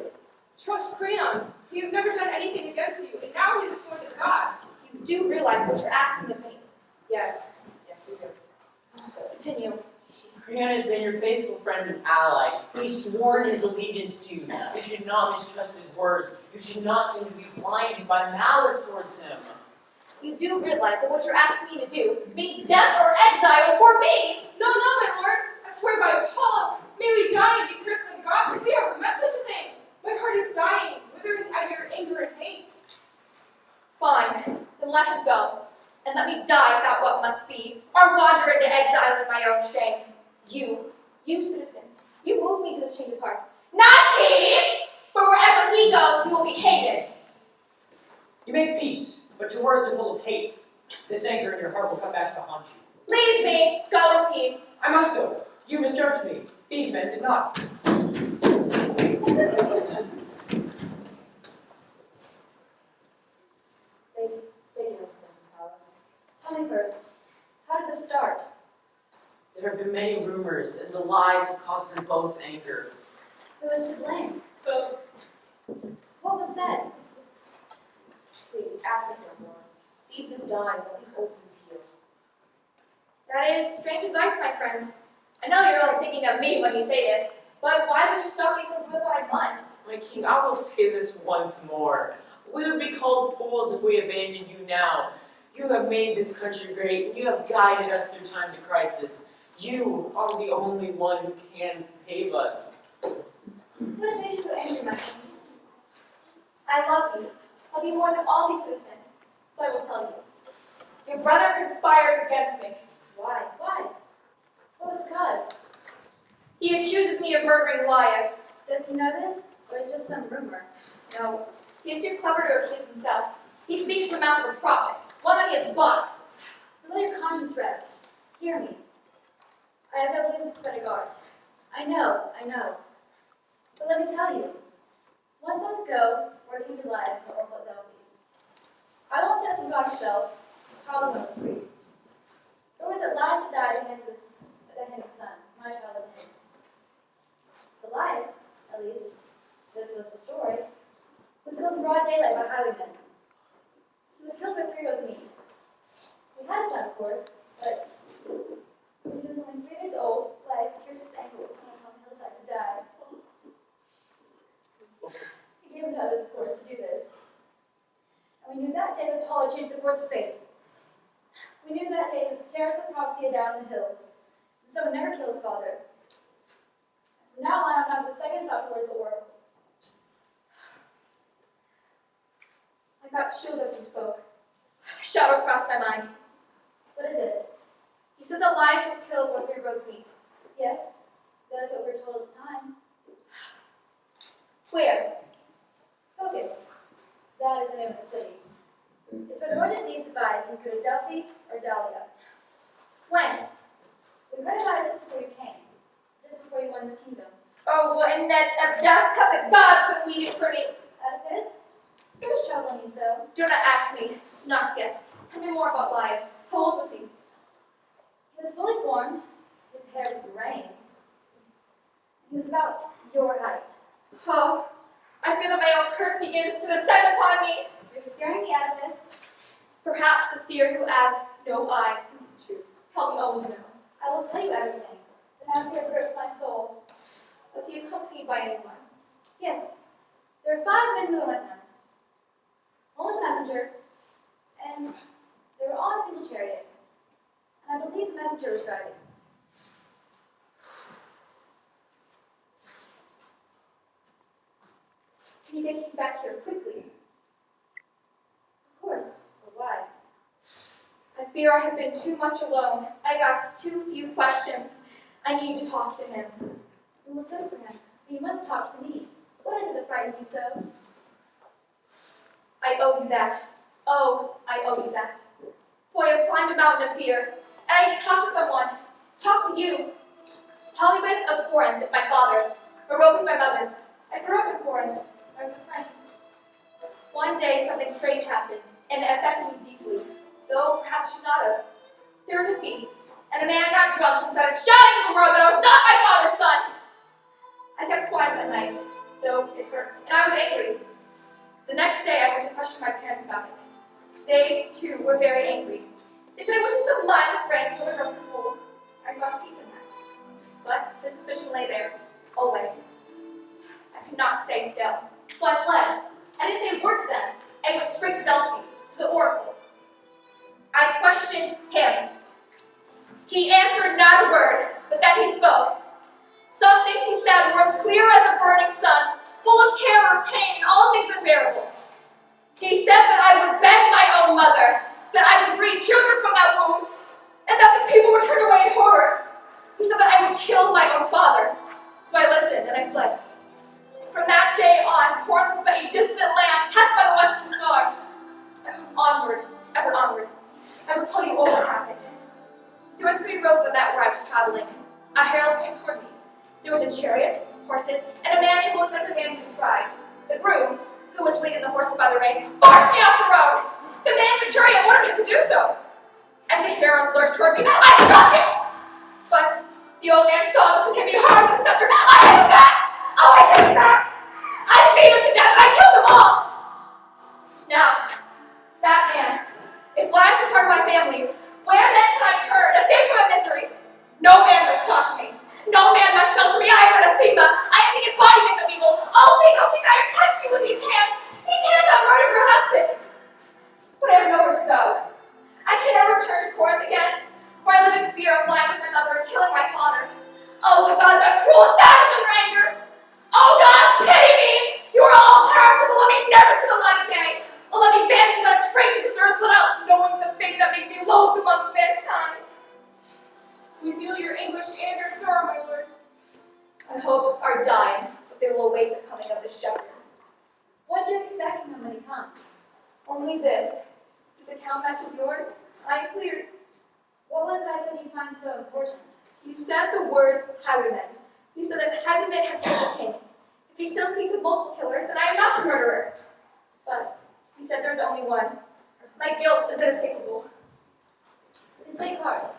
Trust Creon. He has never done anything against you, and now he has sworn to the gods. You do realize what you're asking of me. Yes. Yes, we do. Continue. Creon has been your faithful friend and ally. He's sworn his allegiance to you. You should not mistrust his words. You should not seem to be blinded by malice towards him. You do realize that what you're asking me to do means death or exile for me. No, my lord. I swear by Apollo, may we die and be cursed by the gods if we ever meant such a thing. My heart is dying, withering at your anger and hate. Fine, then let him go, and let me die without what must be, or wander into exile in my own shame. You citizens, you move me to this change of heart. Not he! For wherever he goes, he will be hated. You make peace, but your words are full of hate. This anger in your heart will come back to haunt you. Leave me, go in peace. I must go. You misjudged me. These men did not. The many rumors and the lies have caused them both anger. Who is to blame? So, What was said? Please, ask us no more. Thebes is dying, let these old wounds heal. That is strange advice, my friend. I know you're only thinking of me when you say this, but why would you stop me from doing what I must? My king, I will say this once more. We would be called fools if we abandoned you now. You have made this country great, and you have guided us through times of crisis. You are the only one who can save us. What has made you so angry, my king? I love you. Love you more than all these citizens, so I will tell you. Your brother conspires against me. Why? Why? What was the cause? He accuses me of murdering Laius. Does he know this? Or is it just some rumor? No, he is too clever to accuse himself. He speaks from the mouth of a prophet, one that he has bought. Let your conscience rest. Hear me. I have no belief in prophetic art. I know. But let me tell you, once long ago, working the lives of Oracle at Delphi, I won't touch with God himself, probably one of his priests. Or was it Laius who died at the hands of his son, my child and his? But Laius, at least, this was the story, was killed in broad daylight by highwaymen. He was killed by 3 roads meat. He had a son, of course, but when he was only 3 days old, Laius pierced his ankles and went on the hillside to die. He gave him to others, of course, to do this. And we knew that day that Apollo changed the course of fate. We knew that day that the terror of the prophecy had died in the hills, and son would never kill his father. And from now on, I'm not the second stop towards the oracle. I got chills as he spoke. A shadow crossed my mind. What is it? He said that Laius was killed where 3 roads meet. Yes, that is what we were told at the time. Where? Focus. That is the name of the city. It's where the road to Thebes divides in either Delphi or Dahlia. When? We heard about it just before you came, just before you won this kingdom. Oh, what a net of death have the gods been weaving for me. Oedipus? Who is troubling you so? Do not ask me. Not yet. Tell me more about Laius. How old was he? He was fully formed, his hair was graying. He was about your height. Oh, I feel that my own curse begins to descend upon me. You're scaring me, Oedipus. Perhaps the seer who has no eyes can see the truth. Tell me all you know. I will tell you everything, but now fear grips my soul. Was he accompanied by anyone? Yes, there are 5 men who went with him. One was a messenger, and they were all in a single chariot. And I believe the messenger was driving. Can you get him back here quickly? Of course, but why? I fear I have been too much alone. I've asked too few questions. I need to talk to him. We will send for him, but you must talk to me. What is it that frightens you so? I owe you that. Oh, I owe you that. For I have climbed a mountain of fear, and I need to talk to someone. Talk to you. Polybus of Corinth is my father. Baroque is my mother. I grew up in Corinth. I was a prince. One day something strange happened, and it affected me deeply, though perhaps should not have. There was a feast, and a man got drunk and started shouting to the world that I was not my father's son. I kept quiet that night, though it hurt, and I was angry. The next day I went to question my parents about it. They, too, were very angry. They said it was just some mindless rant of a drunken fool. I found peace in that. But the suspicion lay there, always. I could not stay still, so I fled. I didn't say a word to them. I went straight to Delphi, to the oracle. I questioned him. He answered not a word, but then he spoke. Some things he said were as clear as a burning sun, full of terror, pain, and all things unbearable. He said that I would beg my own mother, that I would breed children from that womb, and that the people would turn away in horror. He said that I would kill my own father. So I listened and I fled. From that day on, Corinth was but a distant land touched by the western stars. I moved onward, ever onward. I will tell you all what happened. There were 3 roads of that where I was traveling. A herald came toward me. There was a chariot, horses, and a man who looked like the man who described. The groom, who was leading the horses by the reins, forced me off the road. The man in the chariot wanted him to do so. As the herald lurched toward me, I struck him! But The old man saw this and hit me hard with the scepter. I hit him back! Oh, I hit him back! I beat him to death and I killed them all! Now, that man, if last a part of my family, where then can I turn, escape from my misery? No man must touch me. No man must shelter me. I am anathema. I am the embodiment of evil. Oh, think I have touched you with these hands. These hands have murdered your husband. But I have nowhere to go. I can never return to Corinth again, for I live in fear of lying with my mother and killing my father. Oh, the gods are cruel, savage, and their anger. Oh, God, pity me. You are all powerful, but let me never see the light of day. But let me vanish without a trace of this earth, without knowing the fate that makes me loathed amongst mankind. We feel your anguish and your sorrow, my lord. My hopes are dying, but they will await the coming of the shepherd. What do you expect from him when he comes? Only this. His account matches yours. I am cleared. What was it I said you find so important? You said the word highwaymen. You said that highwaymen have killed the king. If he still speaks of multiple killers, then I am not the murderer. But you said there's only one. My guilt is inescapable. Then take heart.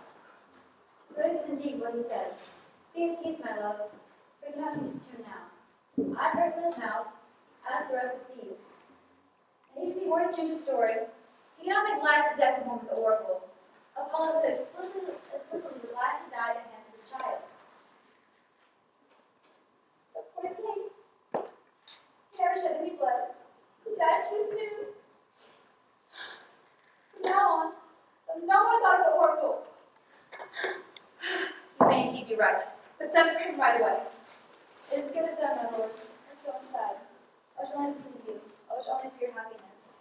This is indeed what he said. Be at peace, my love. We cannot change his tune now. I've heard from his mouth, as the rest of thieves. And if he were to change his story, he cannot make lies to death conform with the oracle. Apollo said explicitly the lies he died at the hands of his child. The poor thing. He never shed any blood. He died too soon. From now on, no one thought of the oracle. You may indeed be right, but send for him right away. It is good as done, my lord. Let's go inside. I wish only to please you. I wish only for your happiness.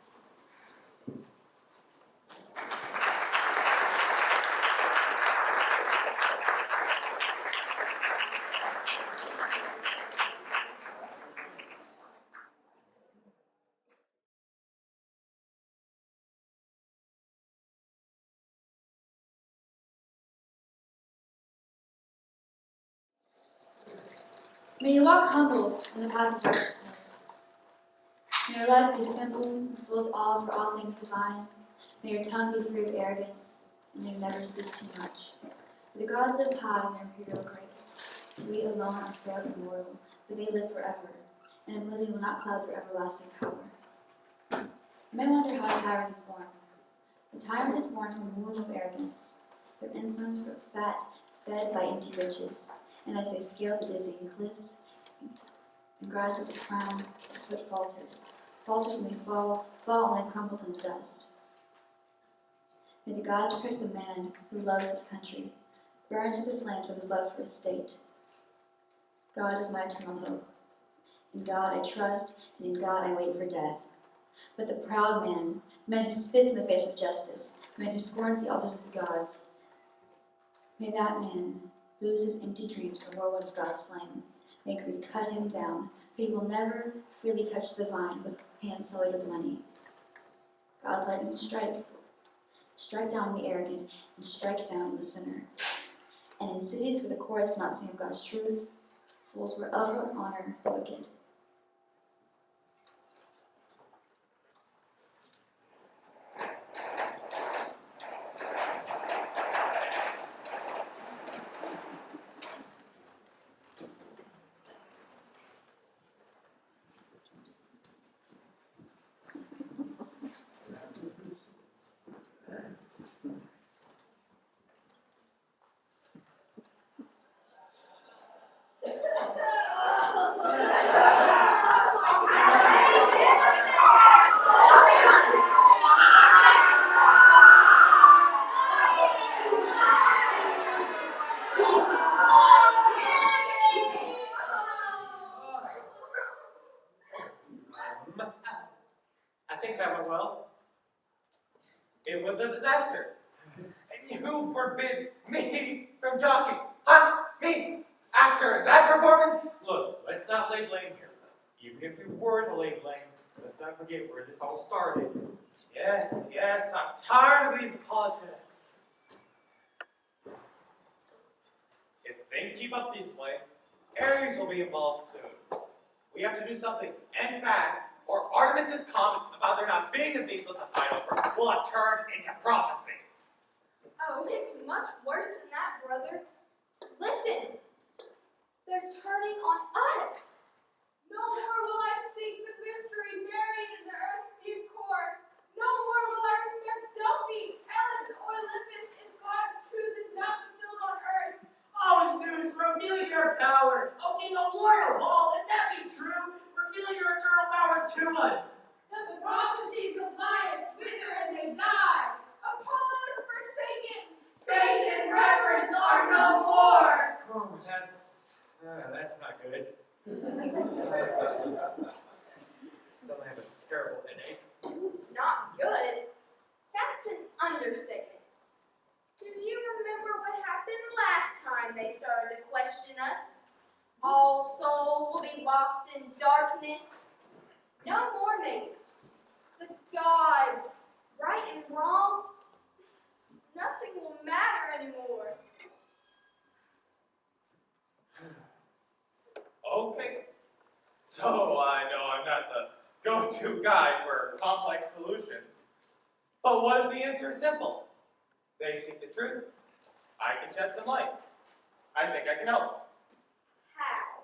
May you walk humble in the path of righteousness. May your life be simple and full of awe for all things divine. May your tongue be free of arrogance, and may you never seek too much. For the gods live high in their imperial grace. We alone are frail and mortal, but they live forever, and oblivion will not cloud their everlasting power. You may wonder how a tyrant is born. The tyrant is born from a womb of arrogance. Their insolence grows fat, fed by empty riches. And as they scale the dizzying cliffs and grasp at the crown, the foot falters and they fall and they crumble to the dust. May the gods protect the man who loves his country, burns with the flames of his love for his state. God is my eternal hope. In God I trust, and in God I wait for death. But the proud man who spits in the face of justice, man who scorns the altars of the gods, may that man lose his empty dreams in the whirlwind of God's flame. May greed cut him down, for he will never freely touch the vine with hands sullied with money. God's lightning will strike down the arrogant, and strike down the sinner. And in cities where the chorus cannot sing of God's truth, fools will ever honor the wicked. I think that went well. It was a disaster. And you forbid me from talking. Huh? Me? After that performance? Look, let's not lay blame here. Even if we were to lay blame, let's not forget where this all started. Yes, I'm tired of these politics. If things keep up this way, Ares will be involved soon. We have to do something, and fast, or Artemis's comment about there not being a thief with the fight over will have turned into prophecy. Oh, it's much worse than that, brother. Listen! They're turning on us! No more will I seek the mystery buried in the earth's deep core. No more will I respect Delphi, Elis, or Olympus if God's truth is not fulfilled on earth. Oh, Zeus, reveal your power. O King, O Lord of all, if that be true, reveal your eternal power to us. That the prophecies of Laius wither and they die. Apollo is forsaken. Faith and reverence are no more. Oh, that's not good. Suddenly I have a terrible headache. Not good? That's an understatement. Do you remember what happened last time they started to question us? All souls will be lost in darkness. No more maidens. The gods, right and wrong, nothing will matter anymore. Okay. So I know I'm not the go-to guide for complex solutions. But what if the answer is simple? They seek the truth. I can shed some light. I think I can help. How?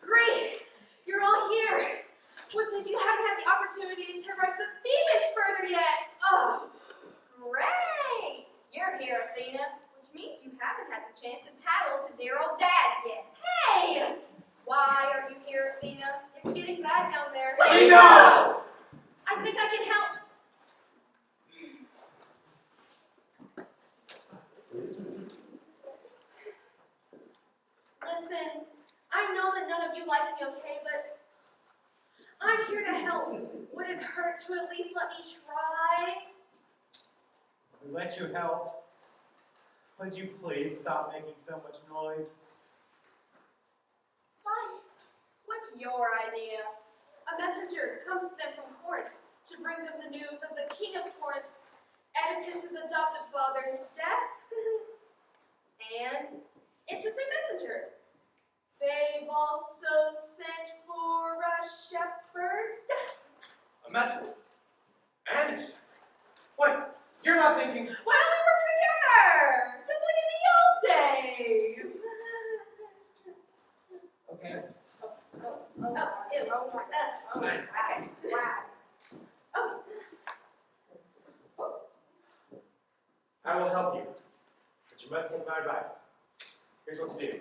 Great! You're all here! Which means you haven't had the opportunity to terrorize the Thebans further yet! Oh, great! You're here, Athena, which means you haven't had the chance to tattle to dear old Dad yet. Hey! Why are you here, Athena? It's getting bad down there. We know! I think I can help. Listen, I know that none of you like me, okay, but I'm here to help. Would it hurt to at least let me try? If we let you help, would you please stop making so much noise? Fine. What's your idea? A messenger comes to them from Corinth to bring them the news of the king of Corinth, Oedipus' adopted father's death. And it's the same messenger. They've also sent for a shepherd. A message. And a shepherd. Wait, you're not thinking. Why don't we work together? Just like in the old days. Okay. Okay. Wow. I will help you, but you must take my advice. Here's what to do.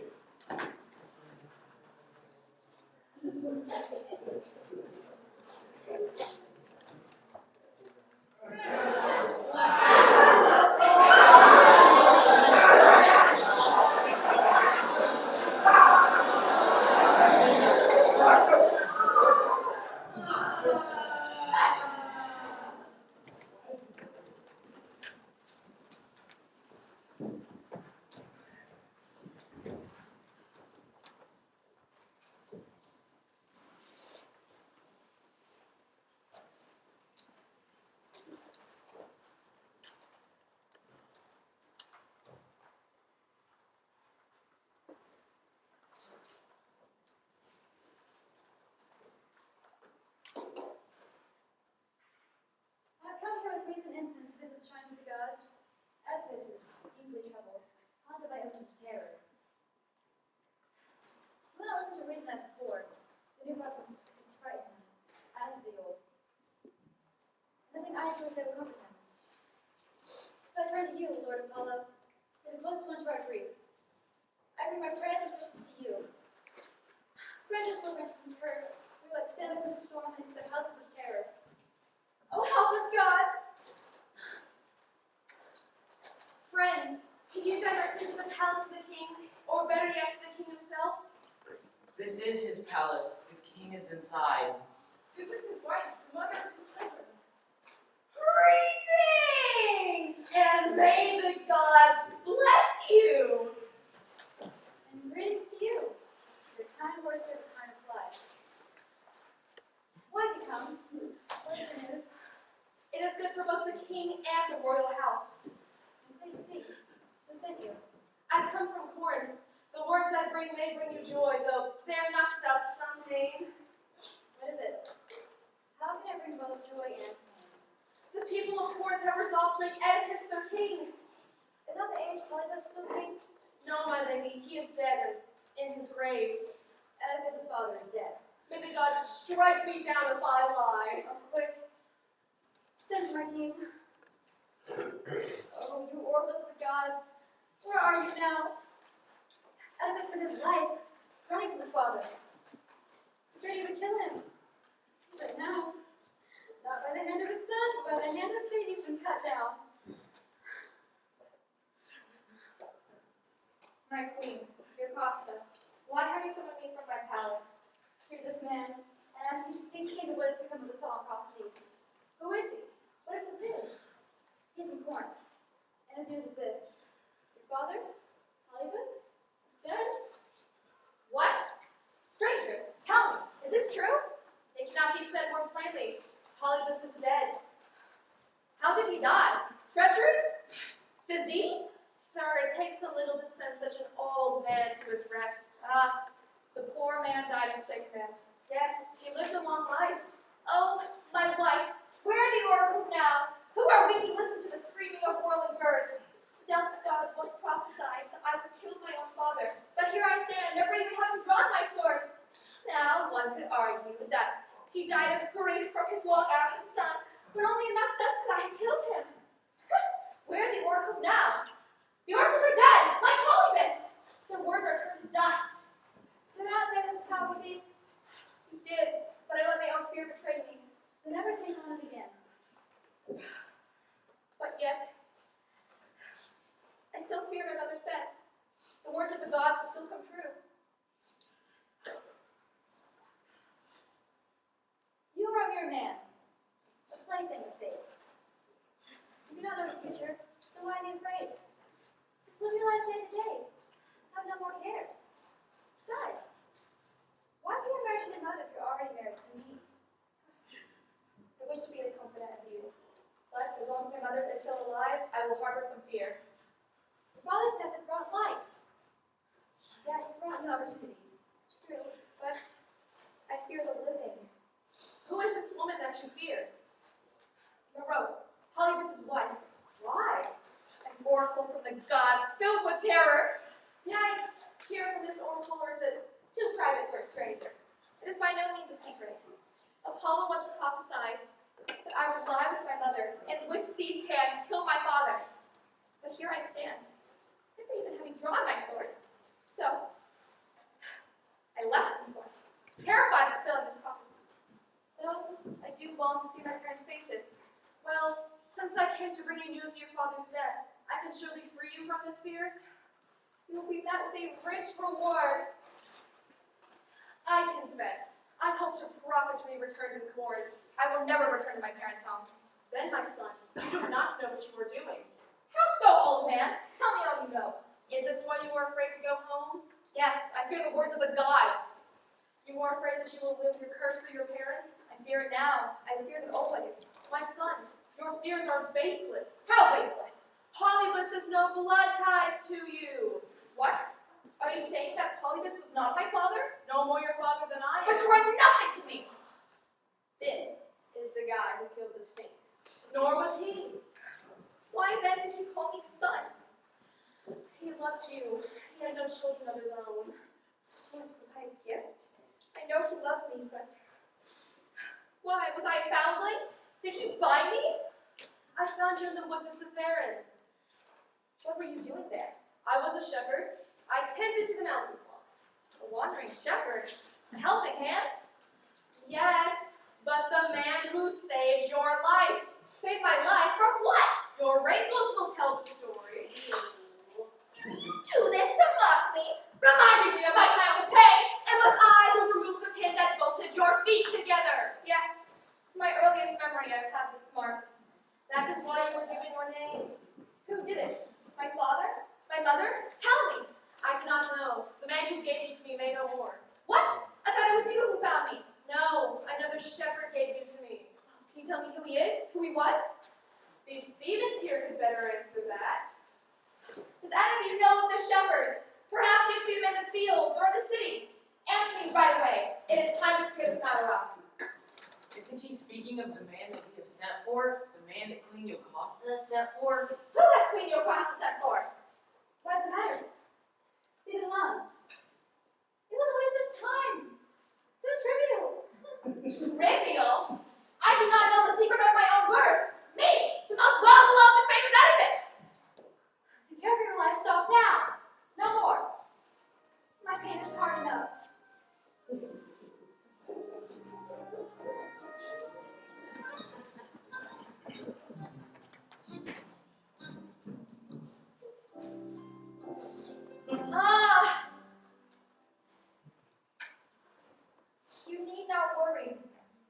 I've come here with recent incidents to visit the shrines of the gods. Oedipus is deeply troubled, haunted by images of terror. He will not listen to reason as before. The new prophets frighten him, as did the old. Nothing I shall say will comfort him. So I turn to you, Lord Apollo. You're the closest one to our grief. I bring my prayers and wishes to you. Grant us deliverance from this curse. We are like sailors in a storm into the houses of terror. Oh, help us, gods! Friends, can you direct me to the palace of the king, or better yet, to the king himself? This is his palace. The king is inside. This is his wife, the mother of his children. Greetings! And may the gods bless you! And greetings to you. Your kind words are the kind reply. Why have you come? What is your news? It is good for both the king and the royal house. And please speak. Who sent you? I come from Corinth. The words I bring may bring you joy, though they are not without some pain. What is it? How can I bring both joy and pain? people of Corinth have resolved to make Oedipus their king. Is not the age Oedipus still king? No, my lady, he is dead and in his grave. Oedipus' father is dead. May the gods strike me down if I lie. Oh, quick. Send for my king. Oh, you oracles of the gods, where are you now? Oedipus spent his life running from his father. Ready to kill him. But now, not by the hand of his son, but by the hand of fate, he's been cut down. My queen, dear Costa, why have you summoned me from my palace? Hear this man, and as he speaks, think of what has become of the solemn prophecies. Who is he? What is his news? He's from Corinth, and his news is this. Your father, Oedipus, is dead. What? Stranger, tell me, is this true? It cannot be said more plainly. Oedipus is dead. How did he die? Treachery? Disease? Sir, it takes a little to send such an old man to his rest. Ah, the poor man died of sickness. Yes, he lived a long life. Oh, my wife, where are the oracles now? Who are we to listen to the screaming of whirling birds? Doubt the gods once prophesied that I would kill my own father, but here I stand, never even having drawn my sword. Now, one could argue that he died of grief from his long-absent son, but only in that sense that I had killed him. Where are the oracles now? The oracles are dead, like Oedipus. The words are turned to dust. So not say this is how we be. You did, but I let my own fear betray me. Then never think on it again. But yet, I still fear my mother's death. The words of the gods will still come true. You are a mere man, a plaything of fate. You do not know the future, so why be afraid? Just live your life day to day. Have no more cares. Besides, why be married to your mother if you're already married to me? I wish to be as confident as you, but as long as my mother is still alive, I will harbor some fear. Your father's death has brought light. Yes, Brought new opportunities. true, but I fear the living. Who is this woman that you fear? Moreau, Oedipus' wife, Why? an oracle from the gods, filled with terror. May I hear from this oracle, or is it too private for a stranger? It is by no means a secret. Apollo once prophesied that I would lie with my mother, and with these hands kill my father. But here I stand, never even having drawn my sword. So, I left England, terrified of fulfilling this prophecy. Though I do long to see my parents' faces. Well, since I came to bring you news of your father's death, I can surely free you from this fear. You will be met with a rich reward. I confess, I hope to profitably return to Corinth. I will never return to my parents' home. Then, my son, you do not know what you are doing. How so, old man? Tell me all you know. Is this why you are afraid to go home? Yes, I fear the words of the gods. You are afraid that you will live your curse through your parents? I fear it now. I feared it always. My son, your fears are baseless. How baseless? Oedipus has no blood ties to you. What? Are you saying that Oedipus was not my father? No more your father than I am. But you are nothing to me! This is the guy who killed the Sphinx. Nor was he. Why then did you call me his son? He loved you. He had no children of his own. Was I a gift? I know he loved me, but why? Was I a foundling? Did he buy me? I found you in the woods of Cytherin. What were you doing there? I was a shepherd. I tended to the mountain flocks. A wandering shepherd? A helping hand? Yes, but the man who saved your life. Saved my life from what? Your wrinkles will tell the story. You do this to mock me, reminding me of my childhood pain. It was I who removed the pin that bolted your feet together. Yes, my earliest memory I've had this mark. That is why you were given your name. Who did it? My father? My mother? Tell me. I do not know. The man who gave you to me may know more. What? I thought it was you who found me. No, another shepherd gave you to me. Can you tell me who he is? Who he was? These Thebans here could better answer that. Does any of you know of this shepherd? Perhaps you've seen him in the fields or in the city. Answer me right away. It is time to clear this matter up. Isn't he speaking of the man that we have sent for? The man that Queen Yocasta sent for? Who has Queen Yocasta sent for? What's the matter? Leave it alone. It was a waste of time. So trivial. Trivial? I do not know the secret of my own birth. Me, the most well-beloved and famous Oedipus. The caregiver life stop now. No more. My pain is hard enough. Ah! You need not worry.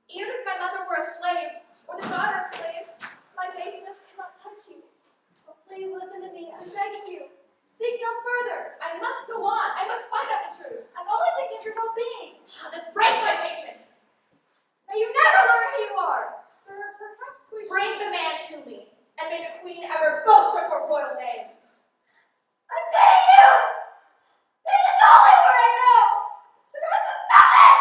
Even if my mother were a slave, or the daughter of slaves, my baseness cannot touch you. Oh, please listen to me. I'm begging you. Seek no further. I must go on. I must find out the truth. I'm only thinking of your well-being. This breaks my patience. May you never learn who you are. Sir, perhaps we should bring the man to me, and may the queen ever boast of her royal name. I pity you. Pity is the only word I know. The rest is nothing.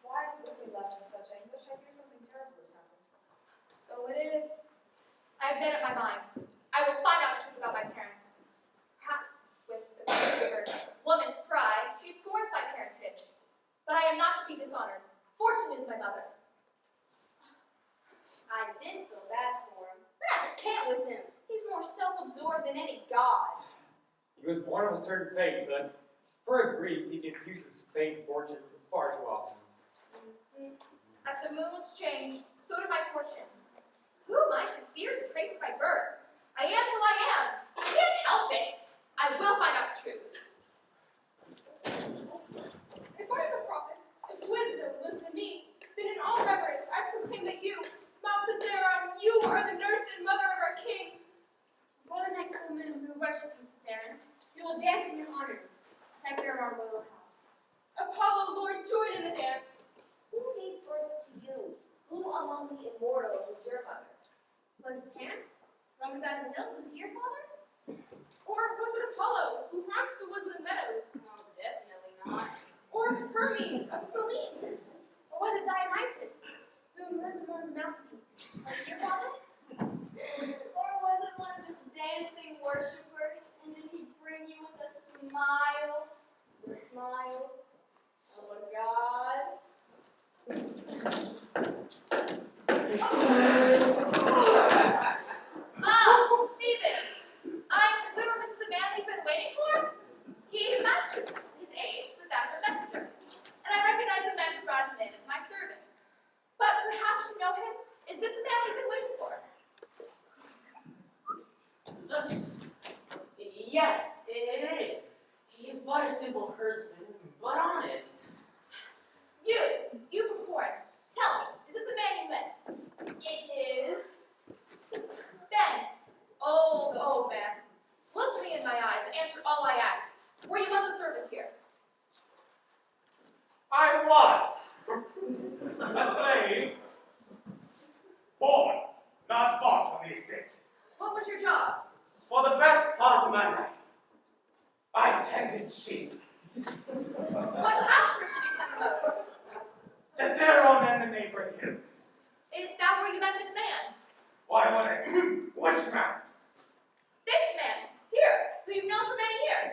Why is the queen left in such anguish? I fear something terrible has happened. So it is. I have made up my mind. I will find out the truth about my parents. Perhaps with the caregiver, woman's pride, she scorns my parentage. But I am not to be dishonored. Fortune is my mother. I did feel bad for him, but I just can't with him. He's more self-absorbed than any god. He was born of a certain fate, but for a Greek, he confuses fate and fortune far too often. As the moons change, so do my fortunes. Who am I to fear to trace my birth? I am who I am. I can't help it. I will find out the truth. If I am a prophet, if wisdom lives in me, then in all reverence I proclaim that you, Mount Cytheron, you are the nurse and mother of our king. Before the next woman who worships you, Cytheron, you will dance in your honor, protector of our royal house. Apollo, Lord, join in the dance. Who gave birth to you? Who among the immortals was your mother? Was it Pan? Roaming down the hills, was he your father? Or was it Apollo, who haunts the woodland meadows? Oh, definitely not. Or Hermes of Selene? Or was it Dionysus, who lives among the mountain peaks? Was he your father? Or was it one of his dancing worshippers, and did he bring you with a smile? The smile of a god? Ah, Phoebus! I presume this is the man we've been waiting for? He matches his age with that of the messenger, and I recognize the man who brought him in as my servant. But perhaps you know him? Is this the man we've been waiting for? Yes, it is. He is but a simple herdsman, but honest. You from Corinth. Tell me, is this the man you met? It is. Then, old man, look me in my eyes and answer all I ask. Were you once a servant here? I was a slave, born, not bought from the estate. What was your job? For the best part of my life, I tended sheep. What pasture did you tend the most? Cytheron and the neighboring hills. Is that where you met this man? Why would I? Which man? This man, here, who you've known for many years.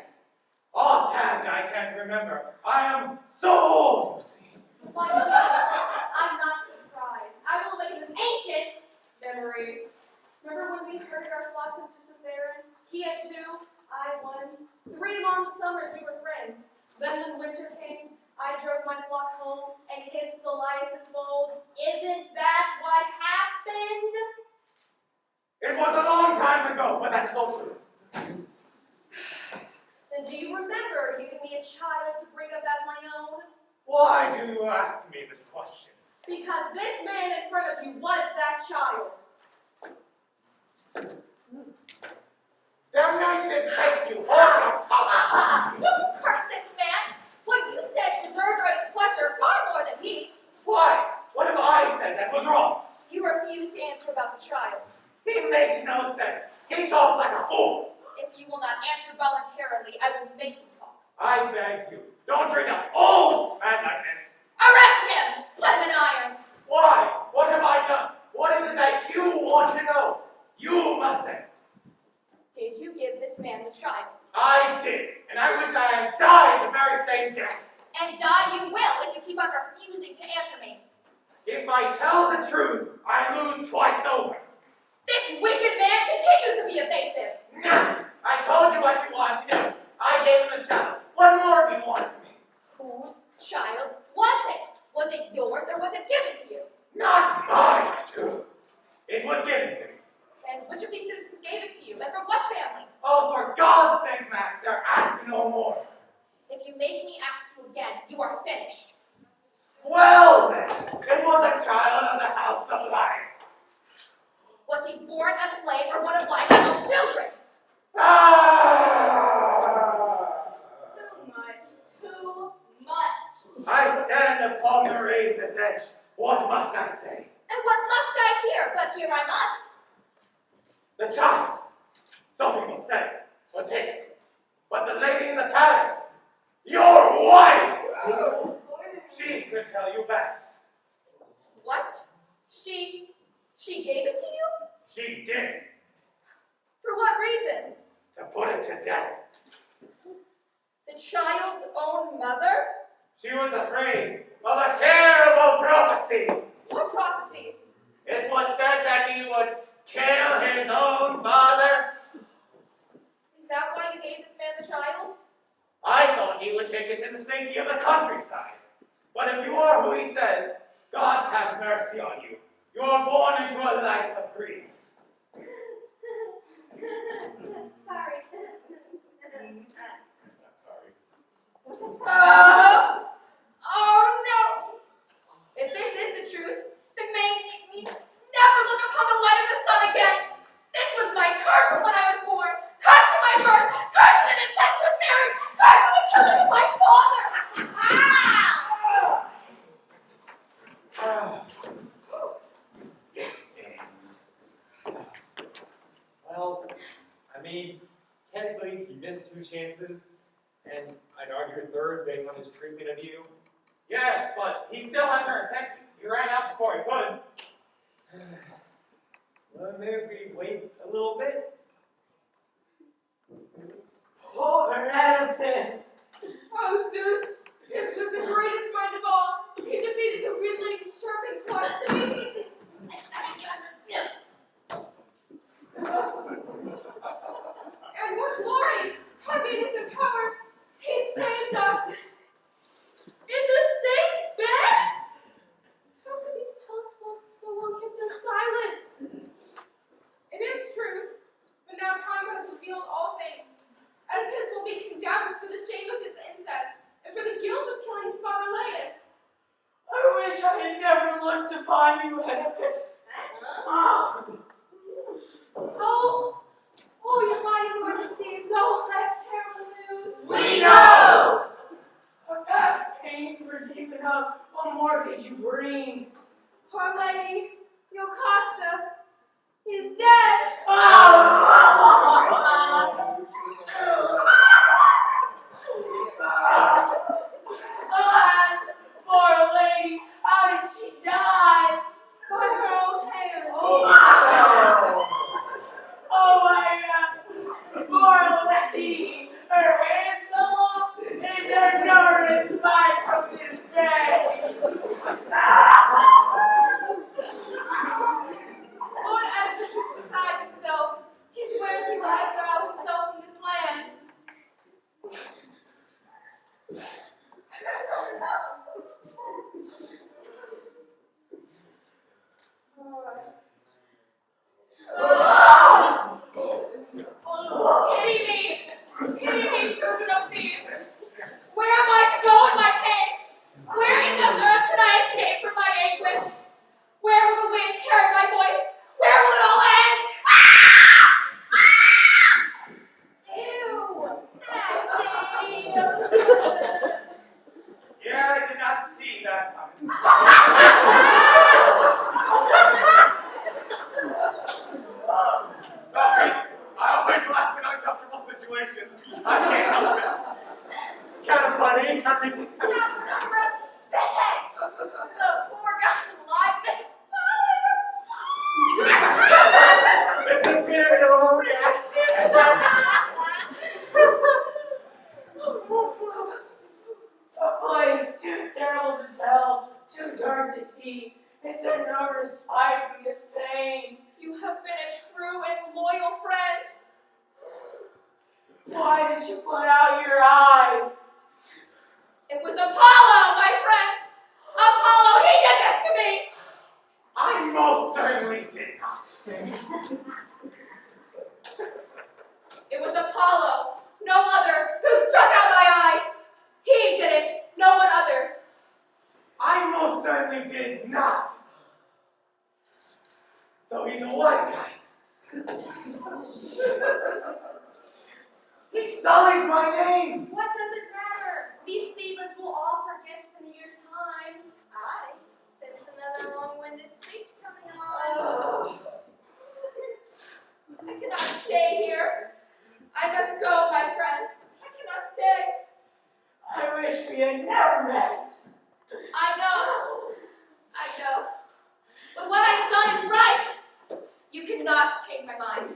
Offhand, I can't remember. I am so old, you see. Why, King, I'm not surprised. I will awaken this ancient memory. Remember when we herded our flocks into Cytheron? He had 2, I 1. 3 long summers we were friends. Then when winter came, I drove my flock home and hissed the Laius' folds. Isn't that what happened? It was a long time ago, but that is all true. Then do you remember giving me a child to bring up as my own? Why do you ask me this question? Because this man in front of you was that child. Damnation take you! Hold You curse refuse to answer about the child. He makes no sense. He talks like a fool. If you will not answer voluntarily, I will make you talk. I beg you, don't treat an old man like this. Arrest him! Put him in irons! Why? What have I done? What is it that you want to know? You must say. Did you give this man the child? I did, and I wish I had died the very same day. And die you will if you keep on refusing to answer me. If I tell the truth, I lose twice over. This wicked man continues to be evasive. No, I told you what you wanted to do. I gave him the child. What more do you want from me? Whose child was it? Was it yours or was it given to you? Not mine, too. It was given to me. And which of these citizens gave it to you? And from what family? Oh, for God's sake, master, ask no more. If you make me ask you again, you are finished. Well, then, it was a child of the house of lies. Was he born a slave or one of life's own children? Too much. I stand upon the razor's edge. What must I say? And what must I hear? But here I must. The child, so people say, was his. But the lady in the palace, your wife, she could tell you best. What? She gave it to you? She did, For what reason? to put it to death. The child's own mother? She was afraid of a terrible prophecy. What prophecy? It was said that he would kill his own father. Is that why you gave this man the child? I thought he would take it to the safety of the countryside. But if you are who he says, God have mercy on you. You are born into a life of griefs. Sorry. Not sorry. Oh no! If this is the truth, then may me never look upon the light of the sun again. This was my curse from when I was born. Curse in my birth. Curse in an incestuous marriage. Curse in the killing of my father. Well, I mean, technically, he missed 2 chances, and I'd argue a third based on his treatment of you. Yes, but he still had her attention. He ran out before he could. Well, maybe if we wait a little bit. Poor Oedipus. Oh, Zeus, this was the greatest mind of all. He defeated the riddling, sharpened plot Sphinx. And what glory, happiness, and power, he saved us. In the same bed? How could these palace walls so long keep their silence? It is true, but now time has revealed all things. Oedipus will be condemned for the shame of his incest and for the guilt of killing his father Laius. I wish I had never looked upon you, Oedipus. Oh, you mighty lords of Thebes, oh, I have terrible news. We know! Our past pains were deep enough. What more could you bring? Our lady, Yocasta, is dead. Alas, poor lady, how did she die? By her own hand. Oh my God, poor lady, her hands fell off. Is there no respite from this pain? Lord Oedipus is beside himself. He swears he will exile himself from this land. A place too terrible to tell, too dark to see. Is there no respite from this pain? You have been a true and loyal friend. Why did you put out your eyes? It was Apollo, my friends. Apollo, he did this to me. I most certainly did not. It was Apollo, no other, who struck out my eyes. He did it, no one other. I most certainly did not. So he's a wise guy. He sullies my name. What does it matter? These Thebans will all forget in a year's time. I sense another long-winded speech coming on. I cannot stay here. I must go, my friends. I cannot stay. I wish we had never met. I know. But what I've done is right. You cannot change my mind.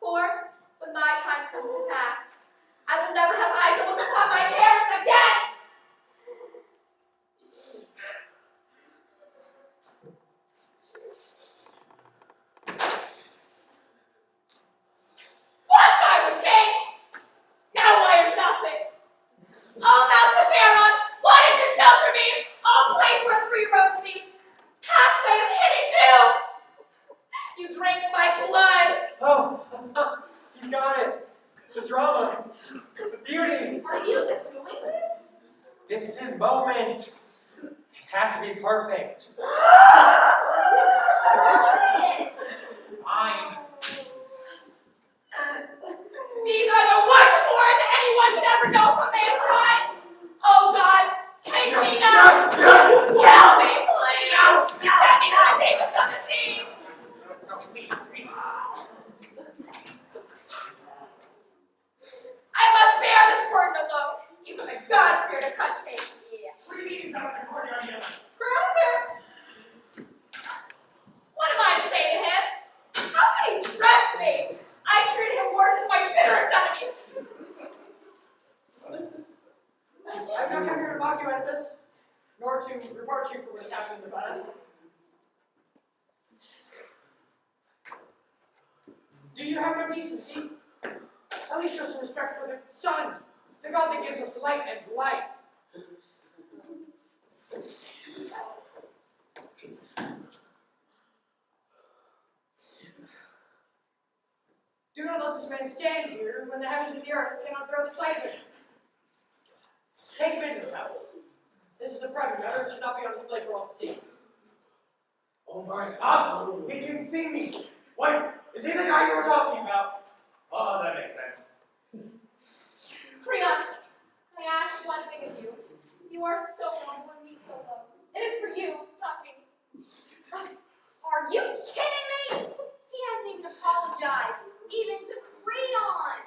For when my time comes to pass, I will never have eyes to look upon my parents again. Once I was king. Now I am nothing. Oh, Mount Tiberon, why did you shelter me? Oh, place where 3 roads meet. Pathway of hidden doom. You drank my blood. Oh, he's got it. The drama, the beauty. Are you doing this? This is his moment. It has to be perfect. Fine. These are the worst wars anyone could ever know from mankind. Oh God, take me now. Kill me, please. Send me to the deepest of the sea. I must bear this burden alone. Even the gods fear to touch me. What do you mean he's out in the courtyard yelling? Browser! What am I to say to him? How could he trust me? I treated him worse than my bitterest enemy. I've not come here to mock you, Oedipus, nor to report you for what has happened in the past. Do you have no decency? At least show some respect for the sun, the god that gives us light and light. Do not let this man stand here when the heavens and the earth cannot bear the sight of him. Take him into the palace. This is a private matter, it should not be on display for all to see. Oh my gosh, he can see me. Wait, is he the guy you were talking about? Oh, that makes sense. Creon, I ask one thing of you. You are so noble and me so low. It is for you, not me. Are you kidding me? He hasn't even apologized, even to Creon.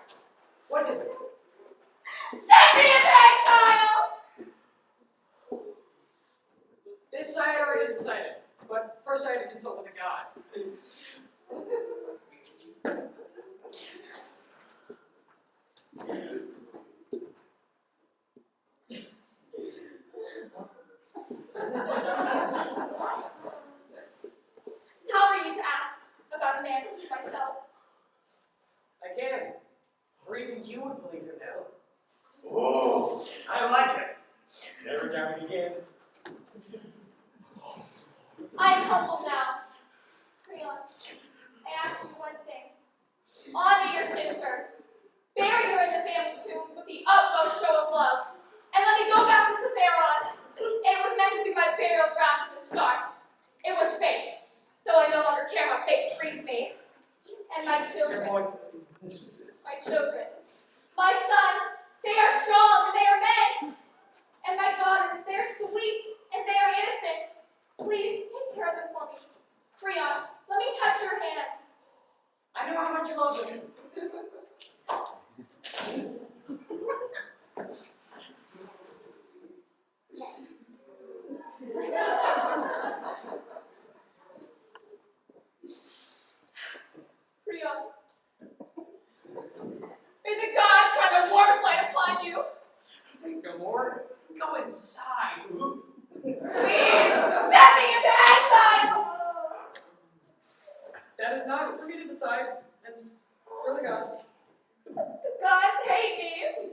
What is it? Send me into exile! This I had already decided, but first I had to consult with a god. How are you to ask about a man such as myself? I can. Or even you would believe him now. Oh, I like it. Never doubt it again. I am humble now. Creon, I ask you one thing. Honor your sister. Bury her in the family tomb with the utmost show of love. And let me go back to Sephiroth. It was meant to be my burial ground from the start. It was fate, though I no longer care how fate treats me. And my children. My children. My sons, they are strong and they are men. And my daughters, they are sweet and they are innocent. Please take care of them for me. Creon, let me touch your hands. I know how much you love them. Creon, decide it's for the gods, The gods hate me.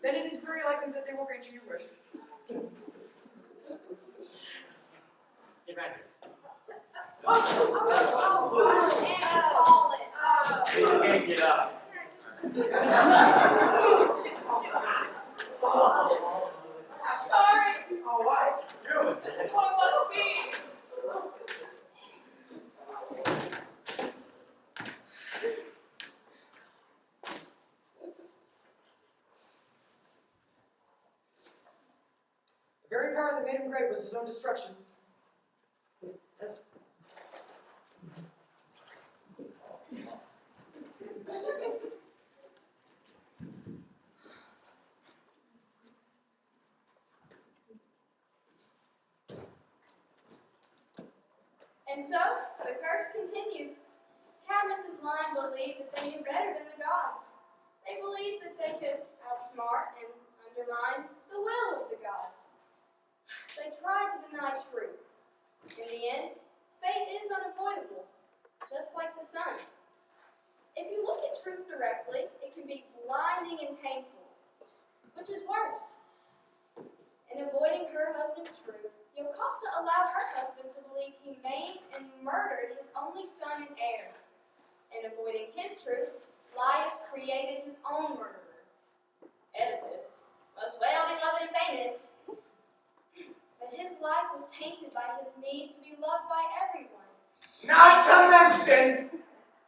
then it is very likely that they will grant you your wish. Get back here. And it's falling. You can't get up. I'm sorry. Oh, what? Doing? This is what must be. The very power that made him great was his own destruction. Yes. And so, the curse continues. Cadmus's line believed that they knew better than the gods. They believed that they could outsmart and undermine the will of the gods. They tried to deny truth. In the end, fate is unavoidable, just like the sun. If you look at truth directly, it can be blinding and painful. Which is worse? In avoiding her husband's truth, Yocasta allowed her husband to believe he maimed and murdered his only son and heir. In avoiding his truth, Laius created his own murderer, Oedipus, most well beloved and famous. But his life was tainted by his need to be loved by everyone. Not to mention,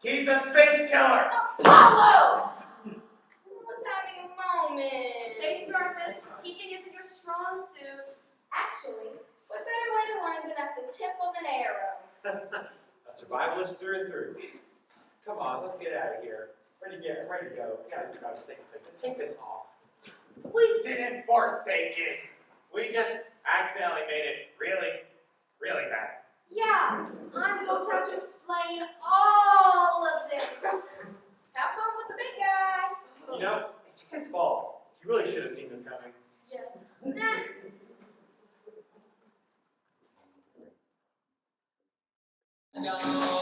he's a Sphinx killer. Apollo! I was having a moment. Face Oedipus, teaching isn't your strong suit. Actually, what better way to learn than at the tip of an arrow? A survivalist through and through. Come on, let's get out of here. Ready to go. Yeah, this is about to take place. Take this off. We didn't forsake it. We just accidentally made it really, really bad. Yeah, I'm going to have to explain all of this. Have fun with the big guy. You know, it's his fault. He really should have seen this coming. Yeah. Nah. No.